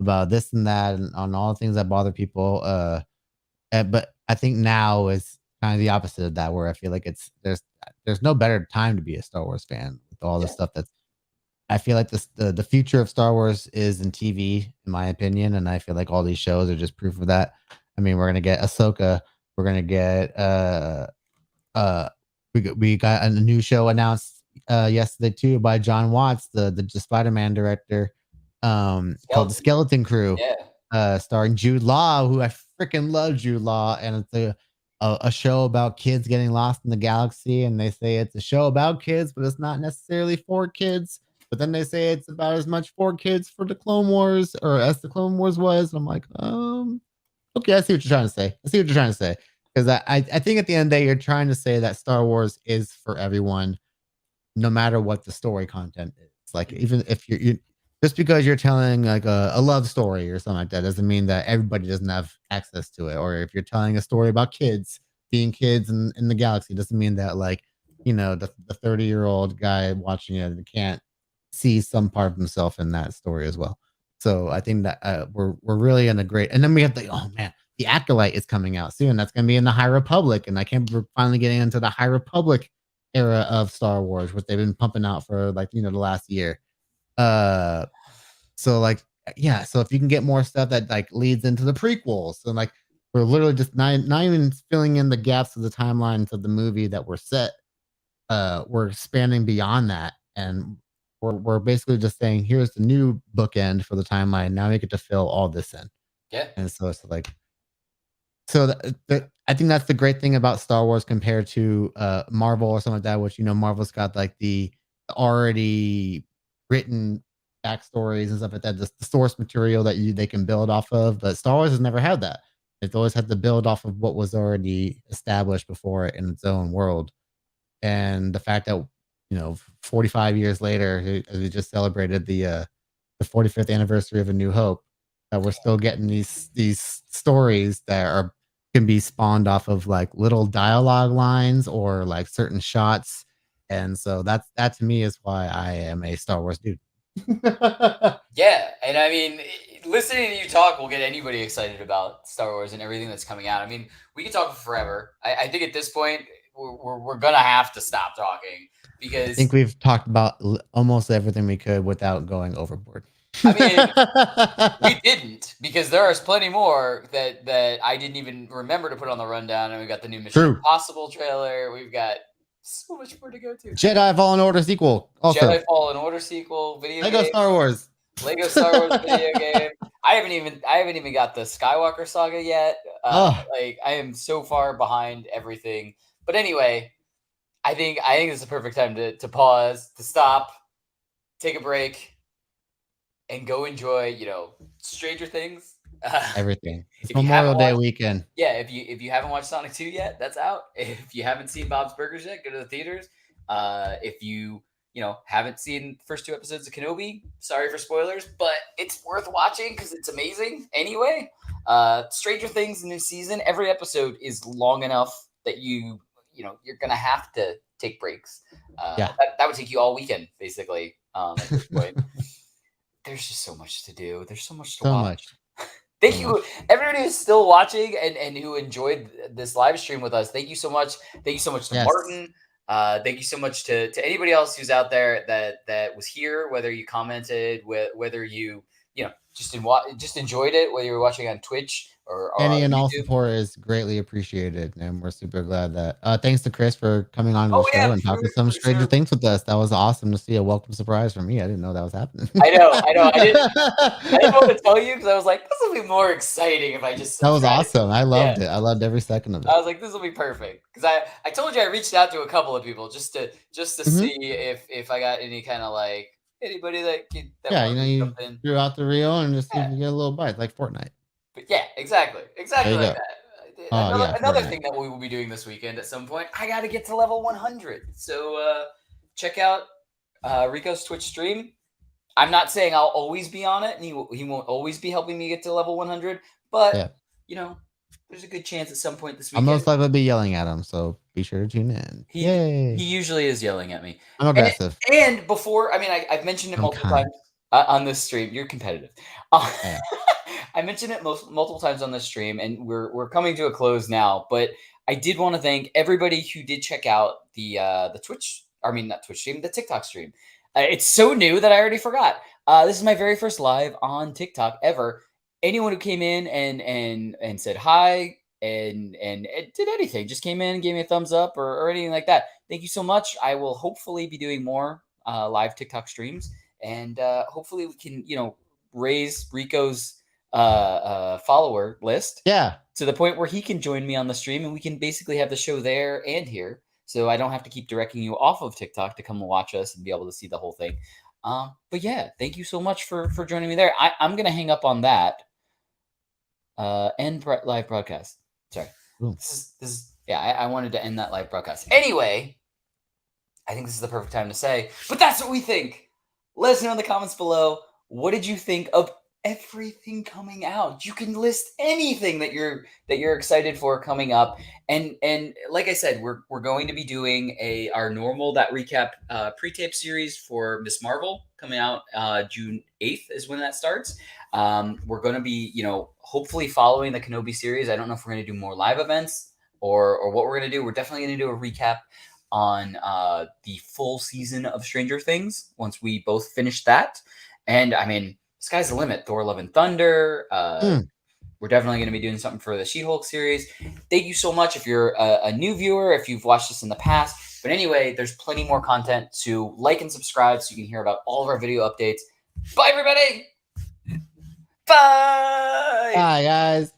[SPEAKER 3] about this and that, and on all the things that bother people. But I think now is kind of the opposite of that, where I feel like there's no better time to be a Star Wars fan with all the stuff that's. I feel like the future of Star Wars is in TV, in my opinion, and I feel like all these shows are just proof of that. I mean, we're gonna get Ahsoka, we're gonna get we got a new show announced yesterday too by John Watts, the Spider-Man director, called The Skeleton Crew, starring Jude Law, who I freaking love Jude Law, and it's a show about kids getting lost in the galaxy, and they say it's a show about kids, but it's not necessarily for kids. but then they say it's about as much for kids for the Clone Wars or as the Clone Wars was. And I'm like, okay, I see what you're trying to say. I see what you're trying to say. Because I think at the end of the day, you're trying to say that Star Wars is for everyone, no matter what the story content is. Like, even if you just because you're telling like a love story or something like that doesn't mean that everybody doesn't have access to it. Or if you're telling a story about kids being kids in the galaxy, doesn't mean that like, the 30-year-old guy watching it can't see some part of himself in that story as well. So I think that we're really in a great, and then we have the Acolyte is coming out soon. That's going to be in the High Republic, and I can't believe we're finally getting into the High Republic era of Star Wars, which they've been pumping out for like the last year. Uh, so like yeah, so if you can get more stuff that like leads into the prequels, so like we're literally just not even filling in the gaps of the timelines of the movie that were set. We're expanding beyond that, and we're basically just saying here's the new bookend for the timeline. Now we get to fill all this in,
[SPEAKER 1] Yeah.
[SPEAKER 3] and so it's like I think that's the great thing about Star Wars compared to Marvel or something like that, which Marvel's got like the already written backstories and stuff like that, the source material that they can build off of. But Star Wars has never had that. It's always had to build off of what was already established before it in its own world. And the fact that 45 years later, as we just celebrated the 45th anniversary of A New Hope, that we're still getting these stories that can be spawned off of like little dialogue lines or like certain shots. And so that to me is why I am a Star Wars dude.
[SPEAKER 1] Yeah, and I mean, listening to you talk will get anybody excited about Star Wars and everything that's coming out. I mean, we can talk forever. I think at this point, we're gonna have to stop talking because
[SPEAKER 3] I think we've talked about almost everything we could without going overboard.
[SPEAKER 1] I mean, we didn't, because there is plenty more that I didn't even remember to put on the rundown. And we got the new Mission Impossible trailer. We've got so much more to go to.
[SPEAKER 3] Jedi Fallen Order sequel. Also,
[SPEAKER 1] Jedi Fallen Order sequel, video
[SPEAKER 3] Lego
[SPEAKER 1] game.
[SPEAKER 3] Star Wars.
[SPEAKER 1] Lego Star Wars video game. I haven't even got the Skywalker saga yet. Like, I am so far behind everything. But anyway, I think it's the perfect time to pause, to stop, take a break, and go enjoy, Stranger Things.
[SPEAKER 3] Everything. It's Memorial Day weekend.
[SPEAKER 1] Yeah, if you haven't watched Sonic 2 yet, that's out. If you haven't seen Bob's Burgers yet, go to the theaters. If you haven't seen the first 2 episodes of Kenobi, sorry for spoilers, but it's worth watching because it's amazing anyway. Stranger Things new season, every episode is long enough that you're gonna have to take breaks. That would take you all weekend, basically, at this point. There's just so much to do. There's so much to watch. Thank you, everybody who's still watching and who enjoyed this live stream with us. Thank you so much. Thank you so much to Martin. Thank you so much to anybody else who's out there that was here, whether you commented, whether you just enjoyed it, whether you were watching on Twitch or
[SPEAKER 3] any and all support is greatly appreciated, and we're super glad that thanks to Chris for coming on the show and talking some Stranger Things with us. That was awesome to see, a welcome surprise for me. I didn't know that was happening.
[SPEAKER 1] I know. I didn't want to tell you because I was like, this will be more exciting if I just.
[SPEAKER 3] That was awesome. I loved it. I loved every second of it.
[SPEAKER 1] I was like, this will be perfect because I told you I reached out to a couple of people just to see if I got any kind of like anybody that
[SPEAKER 3] you threw out the Rio and just see if you get a little bite like Fortnite.
[SPEAKER 1] But yeah, exactly like that. Another thing that we will be doing this weekend at some point, I got to get to level 100. So check out Rico's Twitch stream. I'm not saying I'll always be on it, and he won't always be helping me get to level 100. But there's a good chance at some point this weekend.
[SPEAKER 3] I'm most likely to be yelling at him, so be sure to tune in.
[SPEAKER 1] He usually is yelling at me.
[SPEAKER 3] I'm aggressive.
[SPEAKER 1] And before, I've mentioned it multiple times on this stream. You're competitive. I mentioned it multiple times on this stream, and we're coming to a close now. But I did want to thank everybody who did check out the Twitch. Not Twitch stream, the TikTok stream. It's so new that I already forgot. This is my very first live on TikTok ever. Anyone who came in and said hi and did anything, just came in and gave me a thumbs up or anything like that. Thank you so much. I will hopefully be doing more live TikTok streams, and hopefully we can raise Rico's follower list to the point where he can join me on the stream, and we can basically have the show there and here. So I don't have to keep directing you off of TikTok to come and watch us and be able to see the whole thing. But yeah, thank you so much for joining me there. I'm gonna hang up on that. End live broadcast. Sorry.
[SPEAKER 3] Cool.
[SPEAKER 1] This is yeah. I wanted to end that live broadcast. Anyway, I think this is the perfect time to say, but that's what we think. Let us know in the comments below. What did you think of everything coming out? You can list anything that you're excited for coming up. And like I said, we're going to be doing our normal that recap pre-tape series for Miss Marvel coming out June 8th is when that starts. We're going to be, hopefully following the Kenobi series. I don't know if we're going to do more live events or what we're going to do. We're definitely going to do a recap on the full season of Stranger Things once we both finish that. And I mean, sky's the limit. Thor: Love and Thunder. We're definitely going to be doing something for the She-Hulk series. Thank you so much if you're a new viewer, if you've watched this in the past. But anyway, there's plenty more content to like and subscribe so you can hear about all of our video updates. Bye, everybody. Bye.
[SPEAKER 3] Bye, guys.